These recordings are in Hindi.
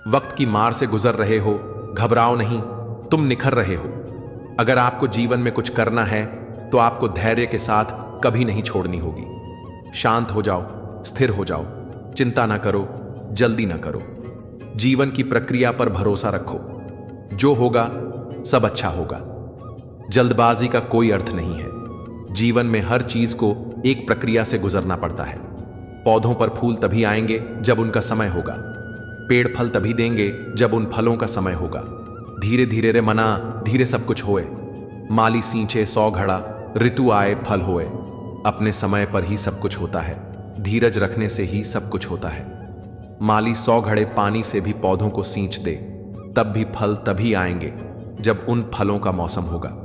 वक्त की मार से गुजर रहे हो, घबराओ नहीं, तुम निखर रहे हो। अगर आपको जीवन में कुछ करना है तो आपको धैर्य के साथ कभी नहीं छोड़नी होगी। शांत हो जाओ, स्थिर हो जाओ, चिंता ना करो, जल्दी ना करो। जीवन की प्रक्रिया पर भरोसा रखो, जो होगा सब अच्छा होगा। जल्दबाजी का कोई अर्थ नहीं है। जीवन में हर चीज को एक प्रक्रिया से गुजरना पड़ता है। पौधों पर फूल तभी आएंगे जब उनका समय होगा। पेड़ फल तभी देंगे जब उन फलों का समय होगा। धीरे धीरे रे मना, धीरे सब कुछ होए। माली सींचे 100 घड़ा, ऋतु आए फल होए। अपने समय पर ही सब कुछ होता है, धीरज रखने से ही सब कुछ होता है। माली 100 घड़े पानी से भी पौधों को सींच दे, तब भी फल तभी आएंगे जब उन फलों का मौसम होगा।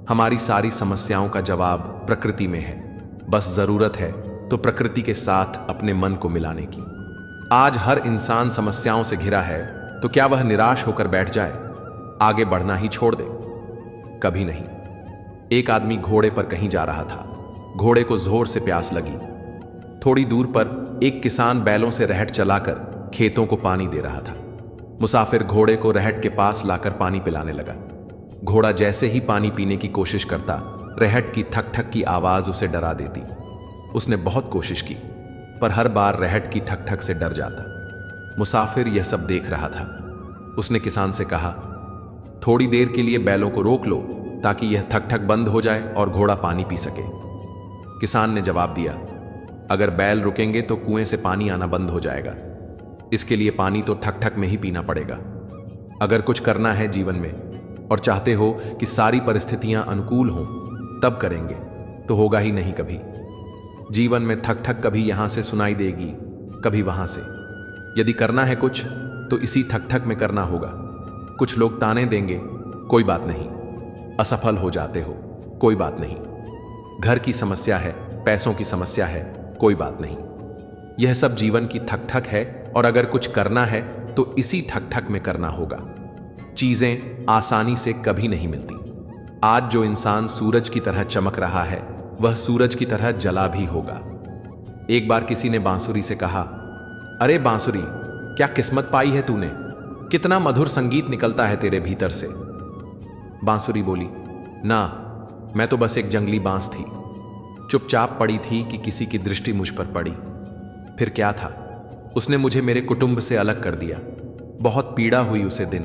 हमारी सारी समस्याओं का जवाब प्रकृति में है, बस जरूरत है तो प्रकृति के साथ अपने मन को मिलाने की। आज हर इंसान समस्याओं से घिरा है, तो क्या वह निराश होकर बैठ जाए, आगे बढ़ना ही छोड़ दे? कभी नहीं। एक आदमी घोड़े पर कहीं जा रहा था। घोड़े को जोर से प्यास लगी। थोड़ी दूर पर एक किसान बैलों से रहट चलाकर खेतों को पानी दे रहा था। मुसाफिर घोड़े को रहट के पास लाकर पानी पिलाने लगा। घोड़ा जैसे ही पानी पीने की कोशिश करता, रहट की ठक ठक की आवाज उसे डरा देती। उसने बहुत कोशिश की, पर हर बार रहट की ठक ठक से डर जाता। मुसाफिर यह सब देख रहा था। उसने किसान से कहा, थोड़ी देर के लिए बैलों को रोक लो ताकि यह ठक ठक बंद हो जाए और घोड़ा पानी पी सके। किसान ने जवाब दिया, अगर बैल रुकेंगे तो कुएं से पानी आना बंद हो जाएगा। इसके लिए पानी तो ठक ठक में ही पीना पड़ेगा। अगर कुछ करना है जीवन में और चाहते हो कि सारी परिस्थितियां अनुकूल हों, तब करेंगे, तो होगा ही नहीं कभी। जीवन में ठक ठक कभी यहां से सुनाई देगी, कभी वहां से। यदि करना है कुछ तो इसी ठक ठक में करना होगा। कुछ लोग ताने देंगे, कोई बात नहीं। असफल हो जाते हो, कोई बात नहीं। घर की समस्या है, पैसों की समस्या है, कोई बात नहीं। यह सब जीवन की ठक ठक है, और अगर कुछ करना है तो इसी ठक ठक में करना होगा। चीजें आसानी से कभी नहीं मिलती। आज जो इंसान सूरज की तरह चमक रहा है, वह सूरज की तरह जला भी होगा। एक बार किसी ने बांसुरी से कहा, अरे बांसुरी, क्या किस्मत पाई है तूने, कितना मधुर संगीत निकलता है तेरे भीतर से। बांसुरी बोली, ना, मैं तो बस एक जंगली बांस थी, चुपचाप पड़ी थी कि किसी की दृष्टि मुझ पर पड़ी। फिर क्या था, उसने मुझे मेरे कुटुंब से अलग कर दिया। बहुत पीड़ा हुई उसे दिन,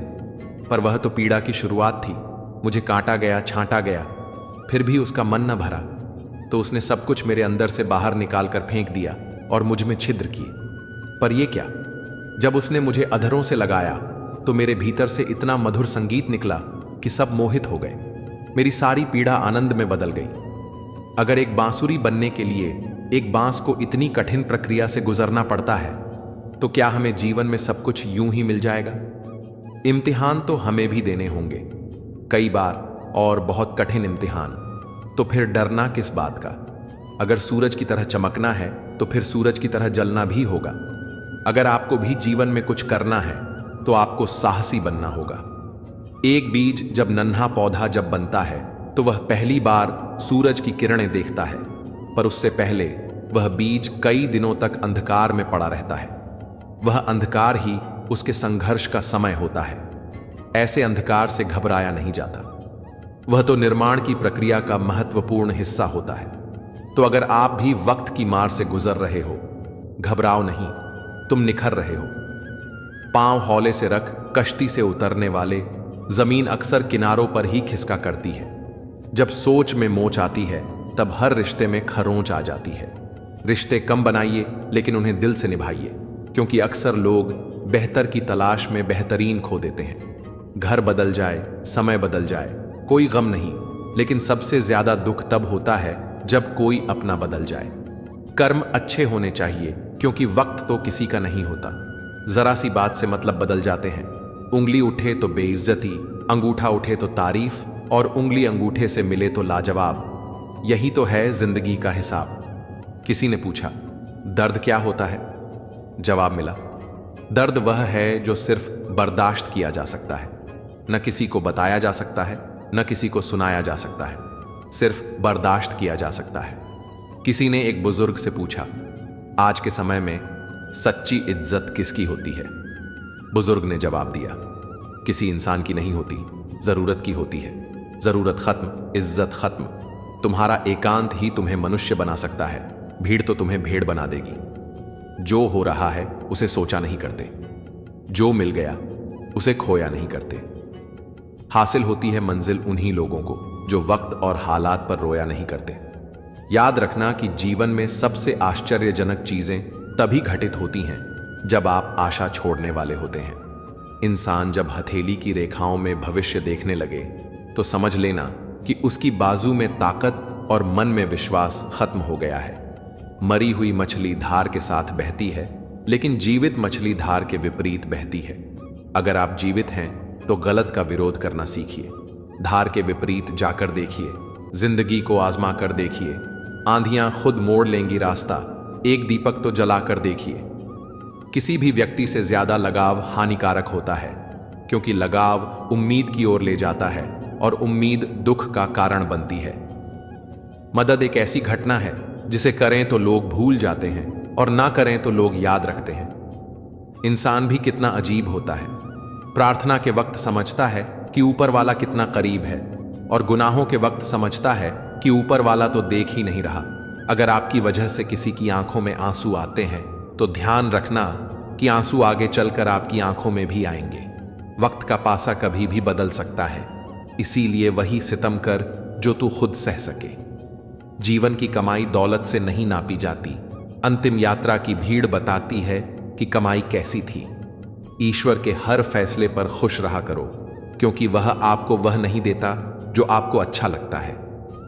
पर वह तो पीड़ा की शुरुआत थी। मुझे काटा गया, छांटा गया, फिर भी उसका मन न भरा, तो उसने सब कुछ मेरे अंदर से बाहर निकाल कर फेंक दिया और मुझ में छिद्र किए। पर यह क्या, जब उसने मुझे अधरों से लगाया तो मेरे भीतर से इतना मधुर संगीत निकला कि सब मोहित हो गए। मेरी सारी पीड़ा आनंद में बदल गई। अगर एक बांसुरी बनने के लिए एक बांस को इतनी कठिन प्रक्रिया से गुजरना पड़ता है, तो क्या हमें जीवन में सब कुछ यूं ही मिल जाएगा? इम्तिहान तो हमें भी देने होंगे, कई बार, और बहुत कठिन इम्तिहान। तो फिर डरना किस बात का? अगर सूरज की तरह चमकना है तो फिर सूरज की तरह जलना भी होगा। अगर आपको भी जीवन में कुछ करना है तो आपको साहसी बनना होगा। एक बीज जब नन्हा पौधा जब बनता है तो वह पहली बार सूरज की किरणें देखता है, पर उससे पहले वह बीज कई दिनों तक अंधकार में पड़ा रहता है। वह अंधकार ही उसके संघर्ष का समय होता है। ऐसे अंधकार से घबराया नहीं जाता, वह तो निर्माण की प्रक्रिया का महत्वपूर्ण हिस्सा होता है। तो अगर आप भी वक्त की मार से गुजर रहे हो, घबराओ नहीं, तुम निखर रहे हो। पांव हौले से रख कश्ती से उतरने वाले, जमीन अक्सर किनारों पर ही खिसका करती है। जब सोच में मोच आती है तब हर रिश्ते में खरोंच आ जाती है। रिश्ते कम बनाइए लेकिन उन्हें दिल से निभाइए, क्योंकि अक्सर लोग बेहतर की तलाश में बेहतरीन खो देते हैं। घर बदल जाए, समय बदल जाए, कोई गम नहीं, लेकिन सबसे ज्यादा दुख तब होता है जब कोई अपना बदल जाए। कर्म अच्छे होने चाहिए, क्योंकि वक्त तो किसी का नहीं होता। जरा सी बात से मतलब बदल जाते हैं। उंगली उठे तो बेइज्जती, अंगूठा उठे तो तारीफ, और उंगली अंगूठे से मिले तो लाजवाब। यही तो है जिंदगी का हिसाब। किसी ने पूछा, दर्द क्या होता है? जवाब मिला, दर्द वह है जो सिर्फ बर्दाश्त किया जा सकता है। न किसी को बताया जा सकता है, न किसी को सुनाया जा सकता है, सिर्फ बर्दाश्त किया जा सकता है। किसी ने एक बुजुर्ग से पूछा, आज के समय में सच्ची इज्जत किसकी होती है? बुजुर्ग ने जवाब दिया, किसी इंसान की नहीं होती, जरूरत की होती है। जरूरत खत्म, इज्जत खत्म। तुम्हारा एकांत ही तुम्हें मनुष्य बना सकता है, भीड़ तो तुम्हें भेड़ बना देगी। जो हो रहा है उसे सोचा नहीं करते, जो मिल गया उसे खोया नहीं करते। हासिल होती है मंजिल उन्हीं लोगों को जो वक्त और हालात पर रोया नहीं करते। याद रखना कि जीवन में सबसे आश्चर्यजनक चीजें तभी घटित होती हैं जब आप आशा छोड़ने वाले होते हैं। इंसान जब हथेली की रेखाओं में भविष्य देखने लगे तो समझ लेना कि उसकी बाजू में ताकत और मन में विश्वास खत्म हो गया है। मरी हुई मछली धार के साथ बहती है, लेकिन जीवित मछली धार के विपरीत बहती है। अगर आप जीवित हैं तो गलत का विरोध करना सीखिए, धार के विपरीत जाकर देखिए, जिंदगी को आजमा कर देखिए। आंधियां खुद मोड़ लेंगी रास्ता, एक दीपक तो जलाकर देखिए। किसी भी व्यक्ति से ज्यादा लगाव हानिकारक होता है, क्योंकि लगाव उम्मीद की ओर ले जाता है और उम्मीद दुख का कारण बनती है। मदद एक ऐसी घटना है जिसे करें तो लोग भूल जाते हैं और ना करें तो लोग याद रखते हैं। इंसान भी कितना अजीब होता है, प्रार्थना के वक्त समझता है कि ऊपर वाला कितना करीब है, और गुनाहों के वक्त समझता है कि ऊपर वाला तो देख ही नहीं रहा। अगर आपकी वजह से किसी की आंखों में आंसू आते हैं तो ध्यान रखना कि आंसू आगे चलकर आपकी आंखों में भी आएंगे। वक्त का पासा कभी भी बदल सकता है, इसीलिए वही सितम कर जो तू खुद सह सके। जीवन की कमाई दौलत से नहीं नापी जाती, अंतिम यात्रा की भीड़ बताती है कि कमाई कैसी थी। ईश्वर के हर फैसले पर खुश रहा करो, क्योंकि वह आपको वह नहीं देता जो आपको अच्छा लगता है,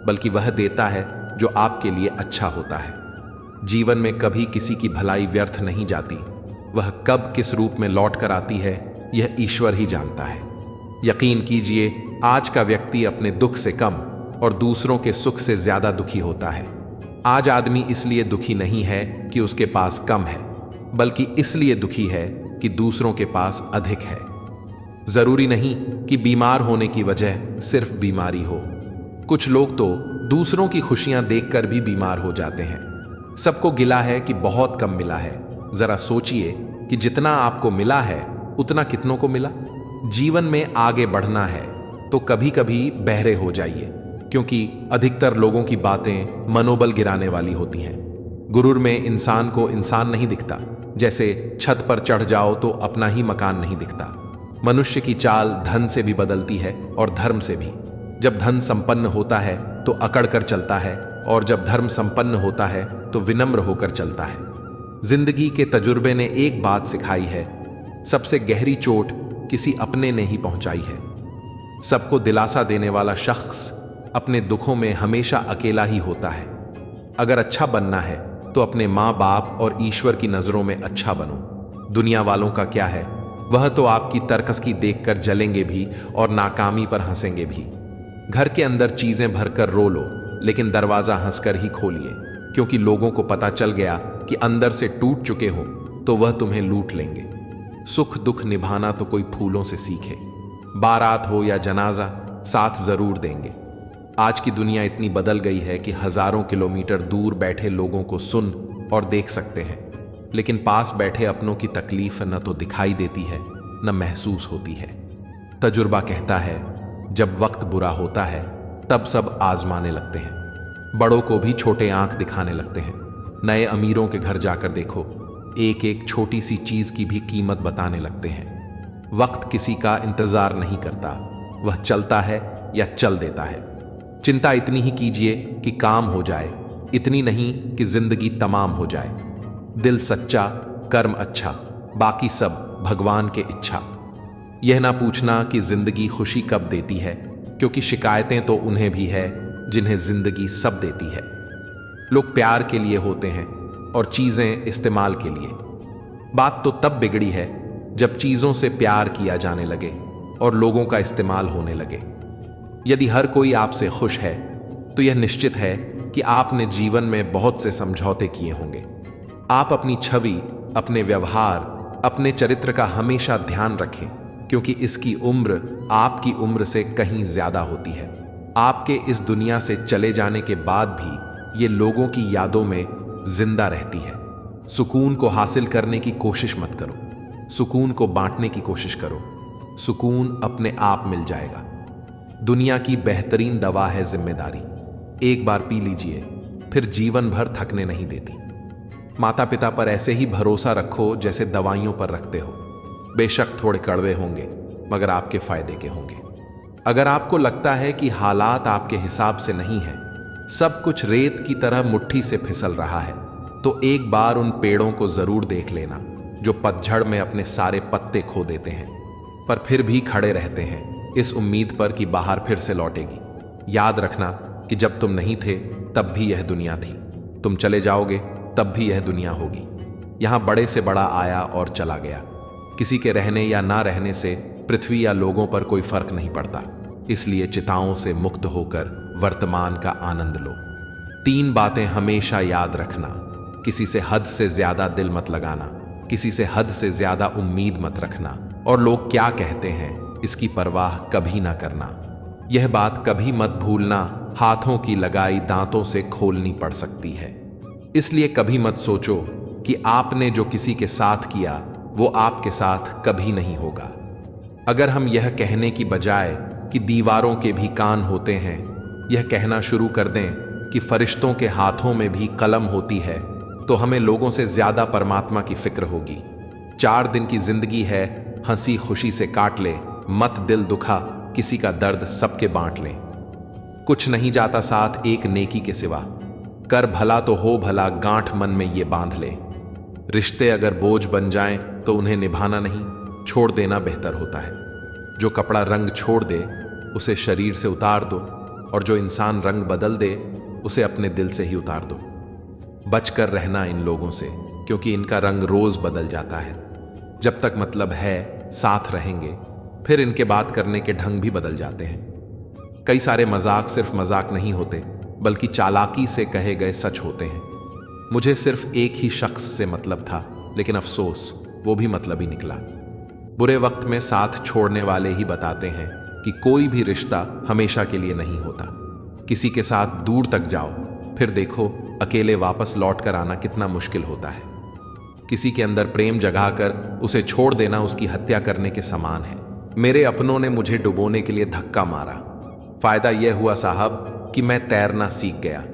बल्कि वह देता है जो आपके लिए अच्छा होता है। जीवन में कभी किसी की भलाई व्यर्थ नहीं जाती, वह कब किस रूप में लौट कर आती है यह ईश्वर ही जानता है। यकीन कीजिए, आज का व्यक्ति अपने दुख से कम और दूसरों के सुख से ज्यादा दुखी होता है। आज आदमी इसलिए दुखी नहीं है कि उसके पास कम है, बल्कि इसलिए दुखी है कि दूसरों के पास अधिक है। जरूरी नहीं कि बीमार होने की वजह सिर्फ बीमारी हो। कुछ लोग तो दूसरों की खुशियां देखकर भी बीमार हो जाते हैं। सबको गिला है कि बहुत कम मिला है। जरा सोचिए कि जितना आपको मिला है उतना कितनों को मिला। जीवन में आगे बढ़ना है तो कभी कभी बहरे हो जाइए, क्योंकि अधिकतर लोगों की बातें मनोबल गिराने वाली होती हैं। गुरूर में इंसान को इंसान नहीं दिखता, जैसे छत पर चढ़ जाओ तो अपना ही मकान नहीं दिखता। मनुष्य की चाल धन से भी बदलती है और धर्म से भी। जब धन संपन्न होता है तो अकड़ कर चलता है, और जब धर्म संपन्न होता है तो विनम्र होकर चलता है। जिंदगी के तजुर्बे ने एक बात सिखाई है, सबसे गहरी चोट किसी अपने ने ही पहुंचाई है। सबको दिलासा देने वाला शख्स अपने दुखों में हमेशा अकेला ही होता है। अगर अच्छा बनना है तो अपने माँ बाप और ईश्वर की नजरों में अच्छा बनो। दुनिया वालों का क्या है, वह तो आपकी तरकसकी देखकर जलेंगे भी और नाकामी पर हंसेंगे भी। घर के अंदर चीजें भरकर रो लो, लेकिन दरवाजा हंसकर ही खोलिए, क्योंकि लोगों को पता चल गया कि अंदर से टूट चुके हो तो वह तुम्हें लूट लेंगे। सुख दुख निभाना तो कोई फूलों से सीखे। बारात हो या जनाजा, साथ जरूर देंगे। आज की दुनिया इतनी बदल गई है कि हजारों किलोमीटर दूर बैठे लोगों को सुन और देख सकते हैं, लेकिन पास बैठे अपनों की तकलीफ न तो दिखाई देती है न महसूस होती है। तजुर्बा कहता है, जब वक्त बुरा होता है तब सब आजमाने लगते हैं। बड़ों को भी छोटे आंख दिखाने लगते हैं। नए अमीरों के घर जाकर देखो, एक एक छोटी सी चीज की भी कीमत बताने लगते हैं। वक्त किसी का इंतजार नहीं करता, वह चलता है या चल देता है। चिंता इतनी ही कीजिए कि काम हो जाए, इतनी नहीं कि जिंदगी तमाम हो जाए। दिल सच्चा, कर्म अच्छा, बाकी सब भगवान के इच्छा। यह ना पूछना कि जिंदगी खुशी कब देती है, क्योंकि शिकायतें तो उन्हें भी है जिन्हें जिंदगी सब देती है। लोग प्यार के लिए होते हैं और चीजें इस्तेमाल के लिए। बात तो तब बिगड़ी है जब चीजों से प्यार किया जाने लगे और लोगों का इस्तेमाल होने लगे। यदि हर कोई आपसे खुश है तो यह निश्चित है कि आपने जीवन में बहुत से समझौते किए होंगे। आप अपनी छवि, अपने व्यवहार, अपने चरित्र का हमेशा ध्यान रखें, क्योंकि इसकी उम्र आपकी उम्र से कहीं ज्यादा होती है। आपके इस दुनिया से चले जाने के बाद भी ये लोगों की यादों में जिंदा रहती है। सुकून को हासिल करने की कोशिश मत करो, सुकून को बांटने की कोशिश करो। सुकून अपने आप मिल जाएगा। दुनिया की बेहतरीन दवा है जिम्मेदारी। एक बार पी लीजिए, फिर जीवन भर थकने नहीं देती। माता पिता पर ऐसे ही भरोसा रखो जैसे दवाइयों पर रखते हो। बेशक थोड़े कड़वे होंगे, मगर आपके फायदे के होंगे। अगर आपको लगता है कि हालात आपके हिसाब से नहीं है, सब कुछ रेत की तरह मुट्ठी से फिसल रहा है, तो एक बार उन पेड़ों को जरूर देख लेना जो पतझड़ में अपने सारे पत्ते खो देते हैं, पर फिर भी खड़े रहते हैं इस उम्मीद पर कि बाहर फिर से लौटेगी। याद रखना कि जब तुम नहीं थे तब भी यह दुनिया थी, तुम चले जाओगे तब भी यह दुनिया होगी। यहां बड़े से बड़ा आया और चला गया। किसी के रहने या ना रहने से पृथ्वी या लोगों पर कोई फर्क नहीं पड़ता। इसलिए चिताओं से मुक्त होकर वर्तमान का आनंद लो। 3 बातें हमेशा याद रखना। किसी से हद से ज्यादा दिल मत लगाना, किसी से हद से ज्यादा उम्मीद मत रखना, और लोग क्या कहते हैं इसकी परवाह कभी ना करना। यह बात कभी मत भूलना, हाथों की लगाई दांतों से खोलनी पड़ सकती है। इसलिए कभी मत सोचो कि आपने जो किसी के साथ किया वो आपके साथ कभी नहीं होगा। अगर हम यह कहने की बजाय कि दीवारों के भी कान होते हैं, यह कहना शुरू कर दें कि फरिश्तों के हाथों में भी कलम होती है, तो हमें लोगों से ज्यादा परमात्मा की फिक्र होगी। 4 दिन की जिंदगी है, हंसी खुशी से काट ले, मत दिल दुखा, किसी का दर्द सबके बांट ले। कुछ नहीं जाता साथ एक नेकी के सिवा, कर भला तो हो भला, गांठ मन में ये बांध ले। रिश्ते अगर बोझ बन जाएं तो उन्हें निभाना नहीं, छोड़ देना बेहतर होता है। जो कपड़ा रंग छोड़ दे उसे शरीर से उतार दो, और जो इंसान रंग बदल दे उसे अपने दिल से ही उतार दो। बचकर रहना इन लोगों से, क्योंकि इनका रंग रोज बदल जाता है। जब तक मतलब है साथ रहेंगे, फिर इनके बात करने के ढंग भी बदल जाते हैं। कई सारे मजाक सिर्फ मजाक नहीं होते, बल्कि चालाकी से कहे गए सच होते हैं। मुझे सिर्फ एक ही शख्स से मतलब था, लेकिन अफसोस वो भी मतलब ही निकला। बुरे वक्त में साथ छोड़ने वाले ही बताते हैं कि कोई भी रिश्ता हमेशा के लिए नहीं होता। किसी के साथ दूर तक जाओ, फिर देखो अकेले वापस लौट कर आना कितना मुश्किल होता है। किसी के अंदर प्रेम जगाकर उसे छोड़ देना उसकी हत्या करने के समान है। मेरे अपनों ने मुझे डुबोने के लिए धक्का मारा। फायदा यह हुआ साहब कि मैं तैरना सीख गया।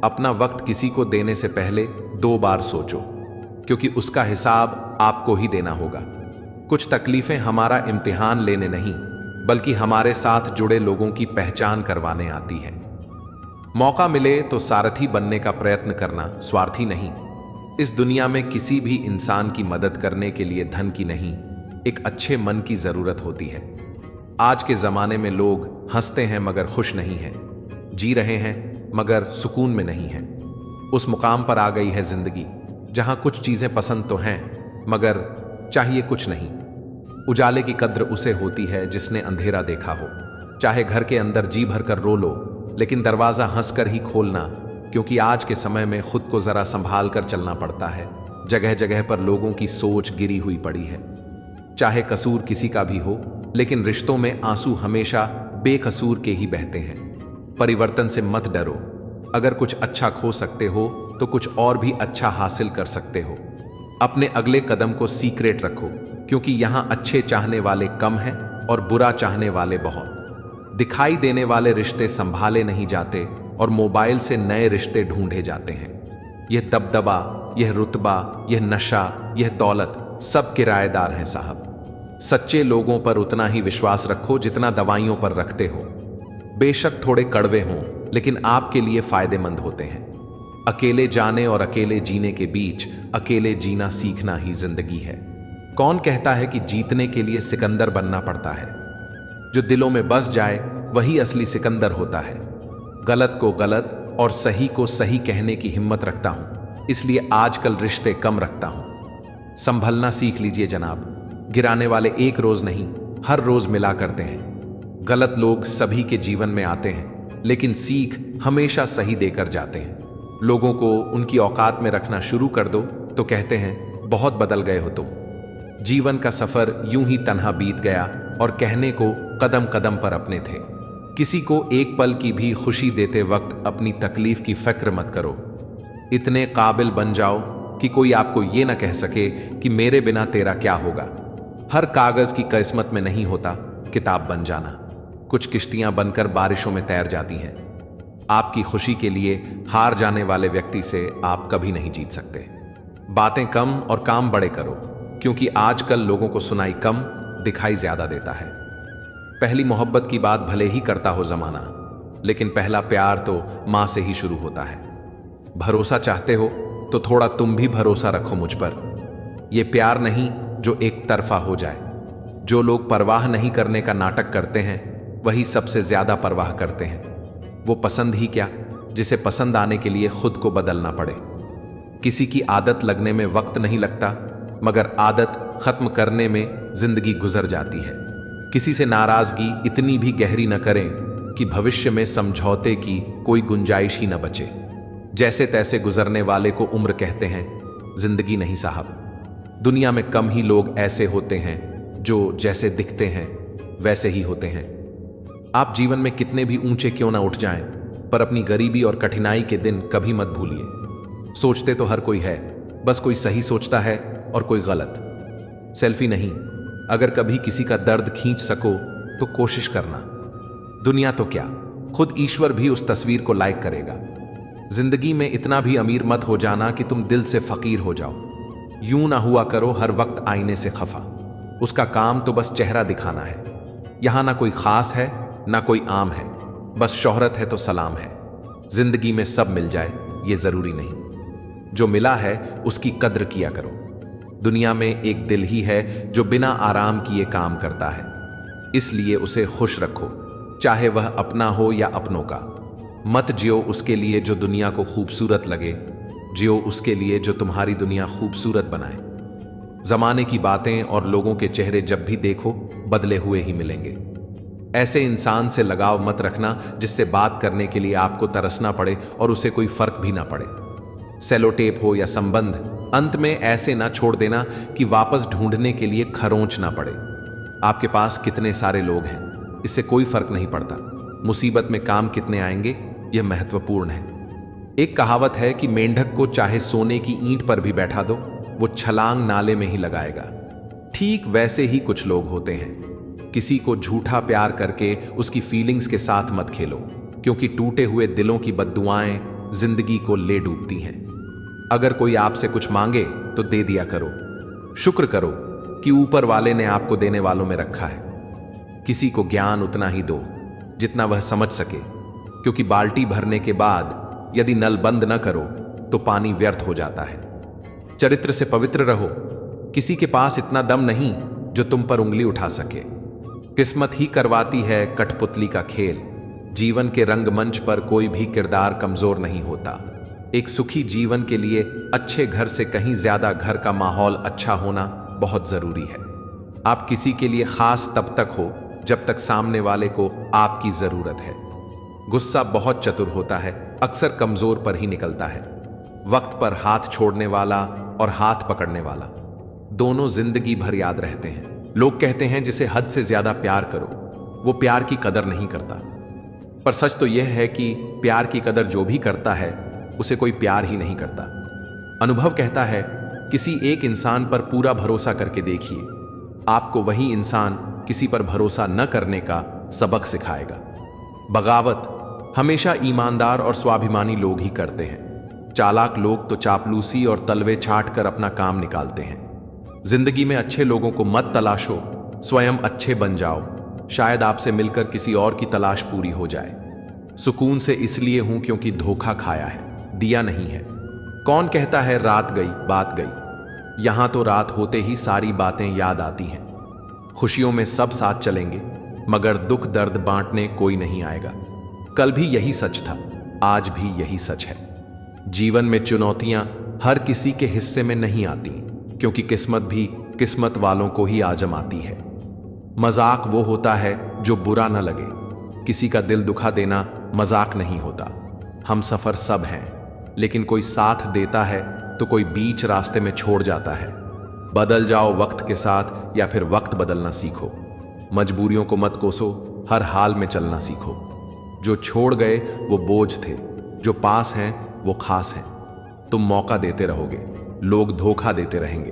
अपना वक्त किसी को देने से पहले 2 बार सोचो, क्योंकि उसका हिसाब आपको ही देना होगा। कुछ तकलीफें हमारा इम्तिहान लेने नहीं, बल्कि हमारे साथ जुड़े लोगों की पहचान करवाने आती है। मौका मिले तो सारथी बनने का प्रयत्न करना, स्वार्थी नहीं। इस दुनिया में किसी भी इंसान की मदद करने के लिए धन की नहीं, एक अच्छे मन की जरूरत होती है। आज के जमाने में लोग हंसते हैं मगर खुश नहीं हैं, जी रहे हैं मगर सुकून में नहीं हैं। उस मुकाम पर आ गई है जिंदगी जहां कुछ चीजें पसंद तो हैं, मगर चाहिए कुछ नहीं। उजाले की कद्र उसे होती है जिसने अंधेरा देखा हो। चाहे घर के अंदर जी भर कर रो लो, लेकिन दरवाजा हंसकर ही खोलना, क्योंकि आज के समय में खुद को जरा संभाल कर चलना पड़ता है। जगह जगह पर लोगों की सोच गिरी हुई पड़ी है। चाहे कसूर किसी का भी हो, लेकिन रिश्तों में आंसू हमेशा बेकसूर के ही बहते हैं। परिवर्तन से मत डरो। अगर कुछ अच्छा खो सकते हो तो कुछ और भी अच्छा हासिल कर सकते हो। अपने अगले कदम को सीक्रेट रखो, क्योंकि यहां अच्छे चाहने वाले कम हैं और बुरा चाहने वाले बहुत। दिखाई देने वाले रिश्ते संभाले नहीं जाते और मोबाइल से नए रिश्ते ढूंढे जाते हैं। यह दबदबा, यह रुतबा, यह नशा, यह दौलत सब किराएदार हैं साहब। सच्चे लोगों पर उतना ही विश्वास रखो जितना दवाइयों पर रखते हो। बेशक थोड़े कड़वे हों, लेकिन आपके लिए फायदेमंद होते हैं। अकेले जाने और अकेले जीने के बीच अकेले जीना सीखना ही जिंदगी है। कौन कहता है कि जीतने के लिए सिकंदर बनना पड़ता है? जो दिलों में बस जाए वही असली सिकंदर होता है। गलत को गलत और सही को सही कहने की हिम्मत रखता हूं, इसलिए आजकल रिश्ते कम रखता हूं। संभलना सीख लीजिए जनाब। गिराने वाले एक रोज नहीं, हर रोज मिला करते हैं। गलत लोग सभी के जीवन में आते हैं, लेकिन सीख हमेशा सही देकर जाते हैं। लोगों को उनकी औकात में रखना शुरू कर दो तो कहते हैं बहुत बदल गए हो तुम। जीवन का सफर यूं ही तन्हा बीत गया और कहने को कदम कदम पर अपने थे। किसी को एक पल की भी खुशी देते वक्त अपनी तकलीफ की फिक्र मत करो। इतने काबिल बन जाओ कि कोई आपको ये ना कह सके कि मेरे बिना तेरा क्या होगा। हर कागज की किस्मत में नहीं होता किताब बन जाना। कुछ किश्तियां बनकर बारिशों में तैर जाती हैं। आपकी खुशी के लिए हार जाने वाले व्यक्ति से आप कभी नहीं जीत सकते। बातें कम और काम बड़े करो, क्योंकि आजकल लोगों को सुनाई कम, दिखाई ज्यादा देता है। पहली मोहब्बत की बात भले ही करता हो जमाना, लेकिन पहला प्यार तो मां से ही शुरू होता है। भरोसा चाहते हो तो थोड़ा तुम भी भरोसा रखो मुझ पर। यह प्यार नहीं जो एक तरफा हो जाए। जो लोग परवाह नहीं करने का नाटक करते हैं वही सबसे ज्यादा परवाह करते हैं। वो पसंद ही क्या जिसे पसंद आने के लिए खुद को बदलना पड़े। किसी की आदत लगने में वक्त नहीं लगता, मगर आदत खत्म करने में जिंदगी गुजर जाती है। किसी से नाराजगी इतनी भी गहरी न करें कि भविष्य में समझौते की कोई गुंजाइश ही न बचे। जैसे तैसे गुजरने वाले को उम्र कहते हैं, जिंदगी नहीं साहब। दुनिया में कम ही लोग ऐसे होते हैं जो जैसे दिखते हैं वैसे ही होते हैं। आप जीवन में कितने भी ऊंचे क्यों ना उठ जाएं, पर अपनी गरीबी और कठिनाई के दिन कभी मत भूलिए। सोचते तो हर कोई है, बस कोई सही सोचता है और कोई गलत। सेल्फी नहीं, अगर कभी किसी का दर्द खींच सको तो कोशिश करना। दुनिया तो क्या, खुद ईश्वर भी उस तस्वीर को लाइक करेगा। जिंदगी में इतना भी अमीर मत हो जाना कि तुम दिल से फकीर हो जाओ। यूं ना हुआ करो हर वक्त आईने से खफा। उसका काम तो बस चेहरा दिखाना है। यहां ना कोई खास है ना कोई आम है, बस शोहरत है तो सलाम है। जिंदगी में सब मिल जाए ये जरूरी नहीं। जो मिला है उसकी कद्र किया करो। दुनिया में एक दिल ही है जो बिना आराम किए काम करता है, इसलिए उसे खुश रखो, चाहे वह अपना हो या अपनों का। मत जियो उसके लिए जो दुनिया को खूबसूरत लगे, जियो उसके लिए जो तुम्हारी दुनिया खूबसूरत बनाए। जमाने की बातें और लोगों के चेहरे जब भी देखो बदले हुए ही मिलेंगे। ऐसे इंसान से लगाव मत रखना जिससे बात करने के लिए आपको तरसना पड़े और उसे कोई फर्क भी ना पड़े। सेलो टेप हो या संबंध, अंत में ऐसे ना छोड़ देना कि वापस ढूंढने के लिए खरोंच ना पड़े। आपके पास कितने सारे लोग हैं इससे कोई फर्क नहीं पड़ता। मुसीबत में काम कितने आएंगे यह महत्वपूर्ण है। एक कहावत है कि मेंढक को चाहे सोने की ईंट पर भी बैठा दो, वो छलांग नाले में ही लगाएगा। ठीक वैसे ही कुछ लोग होते हैं। किसी को झूठा प्यार करके उसकी फीलिंग्स के साथ मत खेलो, क्योंकि टूटे हुए दिलों की बद्दुआएं जिंदगी को ले डूबती हैं। अगर कोई आपसे कुछ मांगे तो दे दिया करो। शुक्र करो कि ऊपर वाले ने आपको देने वालों में रखा है। किसी को ज्ञान उतना ही दो जितना वह समझ सके, क्योंकि बाल्टी भरने के बाद यदि नल बंद न करो तो पानी व्यर्थ हो जाता है। चरित्र से पवित्र रहो। किसी के पास इतना दम नहीं जो तुम पर उंगली उठा सके। किस्मत ही करवाती है कठपुतली का खेल। जीवन के रंगमंच पर कोई भी किरदार कमजोर नहीं होता। एक सुखी जीवन के लिए अच्छे घर से कहीं ज्यादा घर का माहौल अच्छा होना बहुत जरूरी है। आप किसी के लिए खास तब तक हो जब तक सामने वाले को आपकी जरूरत है। गुस्सा बहुत चतुर होता है, अक्सर कमजोर पर ही निकलता है। वक्त पर हाथ छोड़ने वाला और हाथ पकड़ने वाला दोनों जिंदगी भर याद रहते हैं। लोग कहते हैं जिसे हद से ज्यादा प्यार करो वो प्यार की कदर नहीं करता, पर सच तो यह है कि प्यार की कदर जो भी करता है उसे कोई प्यार ही नहीं करता। अनुभव कहता है किसी एक इंसान पर पूरा भरोसा करके देखिए, आपको वही इंसान किसी पर भरोसा न करने का सबक सिखाएगा। बगावत हमेशा ईमानदार और स्वाभिमानी लोग ही करते हैं। चालाक लोग तो चापलूसी और तलवे छाट कर अपना काम निकालते हैं। जिंदगी में अच्छे लोगों को मत तलाशो, स्वयं अच्छे बन जाओ। शायद आपसे मिलकर किसी और की तलाश पूरी हो जाए। सुकून से इसलिए हूं क्योंकि धोखा खाया है, दिया नहीं है। कौन कहता है रात गई बात गई? यहां तो रात होते ही सारी बातें याद आती हैं। खुशियों में सब साथ चलेंगे, मगर दुख दर्द बांटने कोई नहीं आएगा। कल भी यही सच था, आज भी यही सच है। जीवन में चुनौतियां हर किसी के हिस्से में नहीं आती, क्योंकि किस्मत भी किस्मत वालों को ही आजमाती है। मजाक वो होता है जो बुरा न लगे। किसी का दिल दुखा देना मजाक नहीं होता। हम सफर सब हैं, लेकिन कोई साथ देता है तो कोई बीच रास्ते में छोड़ जाता है। बदल जाओ वक्त के साथ या फिर वक्त बदलना सीखो। मजबूरियों को मत कोसो, हर हाल में चलना सीखो। जो छोड़ गए वो बोझ थे, जो पास हैं वो खास हैं। तुम मौका देते रहोगे, लोग धोखा देते रहेंगे।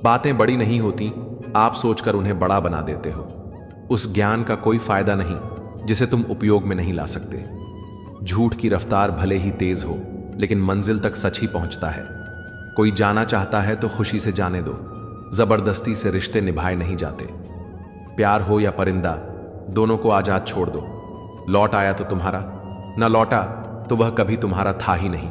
बातें बड़ी नहीं होती, आप सोचकर उन्हें बड़ा बना देते हो। उस ज्ञान का कोई फायदा नहीं जिसे तुम उपयोग में नहीं ला सकते। झूठ की रफ्तार भले ही तेज हो, लेकिन मंजिल तक सच ही पहुंचता है। कोई जाना चाहता है तो खुशी से जाने दो, जबरदस्ती से रिश्ते निभाए नहीं जाते। प्यार हो या परिंदा, दोनों को आजाद छोड़ दो। लौट आया तो तुम्हारा, न लौटा तो वह कभी तुम्हारा था ही नहीं।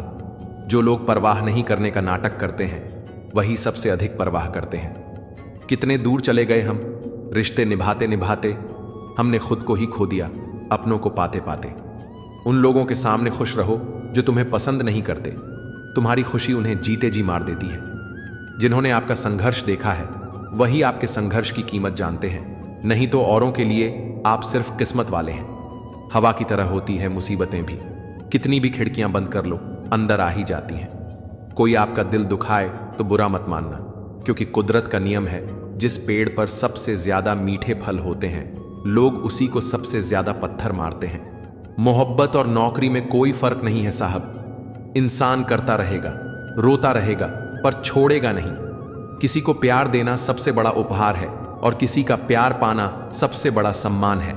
जो लोग परवाह नहीं करने का नाटक करते हैं, वही सबसे अधिक परवाह करते हैं। कितने दूर चले गए हम, रिश्ते निभाते निभाते हमने खुद को ही खो दिया, अपनों को पाते पाते। उन लोगों के सामने खुश रहो जो तुम्हें पसंद नहीं करते। तुम्हारी खुशी उन्हें जीते जी मार देती है। जिन्होंने आपका संघर्ष देखा है, वही आपके संघर्ष की कीमत जानते हैं। नहीं तो औरों के लिए आप सिर्फ किस्मत वाले हैं। हवा की तरह होती है मुसीबतें भी, कितनी भी खिड़कियां बंद कर लो, अंदर आ ही जाती हैं। कोई आपका दिल दुखाए तो बुरा मत मानना, क्योंकि कुदरत का नियम है, जिस पेड़ पर सबसे ज्यादा मीठे फल होते हैं, लोग उसी को सबसे ज्यादा पत्थर मारते हैं। मोहब्बत और नौकरी में कोई फर्क नहीं है साहब। इंसान करता रहेगा, रोता रहेगा, पर छोड़ेगा नहीं। किसी को प्यार देना सबसे बड़ा उपहार है, और किसी का प्यार पाना सबसे बड़ा सम्मान है।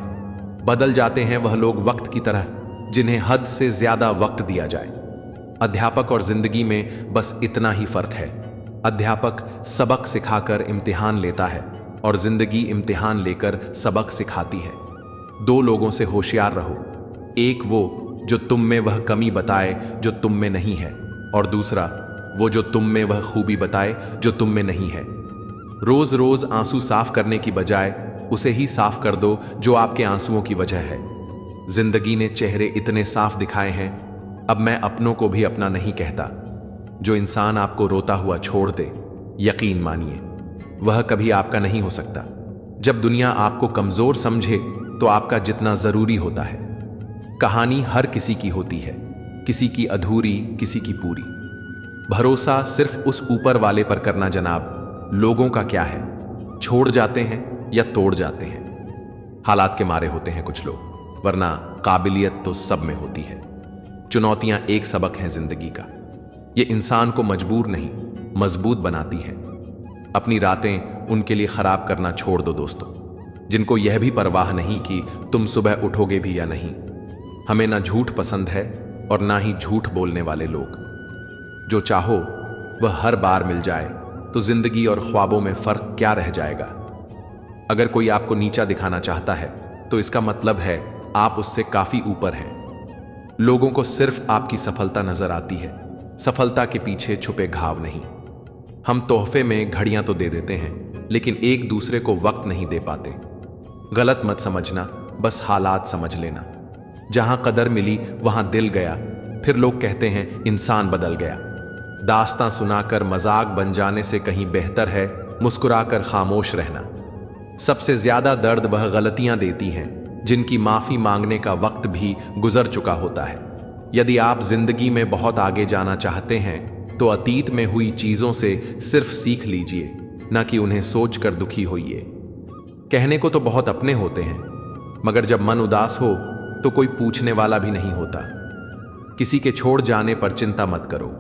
बदल जाते हैं वह लोग वक्त की तरह, जिन्हें हद से ज्यादा वक्त दिया जाए। अध्यापक और जिंदगी में बस इतना ही फर्क है। अध्यापक सबक सिखाकर इम्तिहान लेता है, और जिंदगी इम्तिहान लेकर सबक सिखाती है। दो लोगों से होशियार रहो, एक वो जो तुम में वह कमी बताए जो तुम में नहीं है, और दूसरा वो जो तुम में वह खूबी बताए जो तुम में नहीं है। रोज रोज आंसू साफ करने की बजाय उसे ही साफ कर दो जो आपके आंसुओं की वजह है। जिंदगी ने चेहरे इतने साफ दिखाए हैं, अब मैं अपनों को भी अपना नहीं कहता। जो इंसान आपको रोता हुआ छोड़ दे, यकीन मानिए वह कभी आपका नहीं हो सकता। जब दुनिया आपको कमजोर समझे तो आपका जितना जरूरी होता है। कहानी हर किसी की होती है, किसी की अधूरी, किसी की पूरी। भरोसा सिर्फ उस ऊपर वाले पर करना जनाब। लोगों का क्या है, छोड़ जाते हैं या तोड़ जाते हैं। हालात के मारे होते हैं कुछ लोग, वरना काबिलियत तो सब में होती है। चुनौतियां एक सबक है जिंदगी का। ये इंसान को मजबूर नहीं, मजबूत बनाती है। अपनी रातें उनके लिए खराब करना छोड़ दो दोस्तों, जिनको यह भी परवाह नहीं कि तुम सुबह उठोगे भी या नहीं। हमें ना झूठ पसंद है और ना ही झूठ बोलने वाले लोग। जो चाहो वह हर बार मिल जाए तो जिंदगी और ख्वाबों में फर्क क्या रह जाएगा। अगर कोई आपको नीचा दिखाना चाहता है तो इसका मतलब है आप उससे काफी ऊपर हैं। लोगों को सिर्फ आपकी सफलता नजर आती है, सफलता के पीछे छुपे घाव नहीं। हम तोहफे में घड़ियां तो दे देते हैं, लेकिन एक दूसरे को वक्त नहीं दे पाते। गलत मत समझना, बस हालात समझ लेना। जहां कदर मिली वहां दिल गया, फिर लोग कहते हैं इंसान बदल गया। दास्तां सुनाकर मजाक बन जाने से कहीं बेहतर है मुस्कुराकर खामोश रहना। सबसे ज्यादा दर्द वह गलतियां देती हैं जिनकी माफी मांगने का वक्त भी गुजर चुका होता है। यदि आप जिंदगी में बहुत आगे जाना चाहते हैं तो अतीत में हुई चीजों से सिर्फ सीख लीजिए, न कि उन्हें सोचकर दुखी होइए। कहने को तो बहुत अपने होते हैं, मगर जब मन उदास हो तो कोई पूछने वाला भी नहीं होता। किसी के छोड़ जाने पर चिंता मत करो।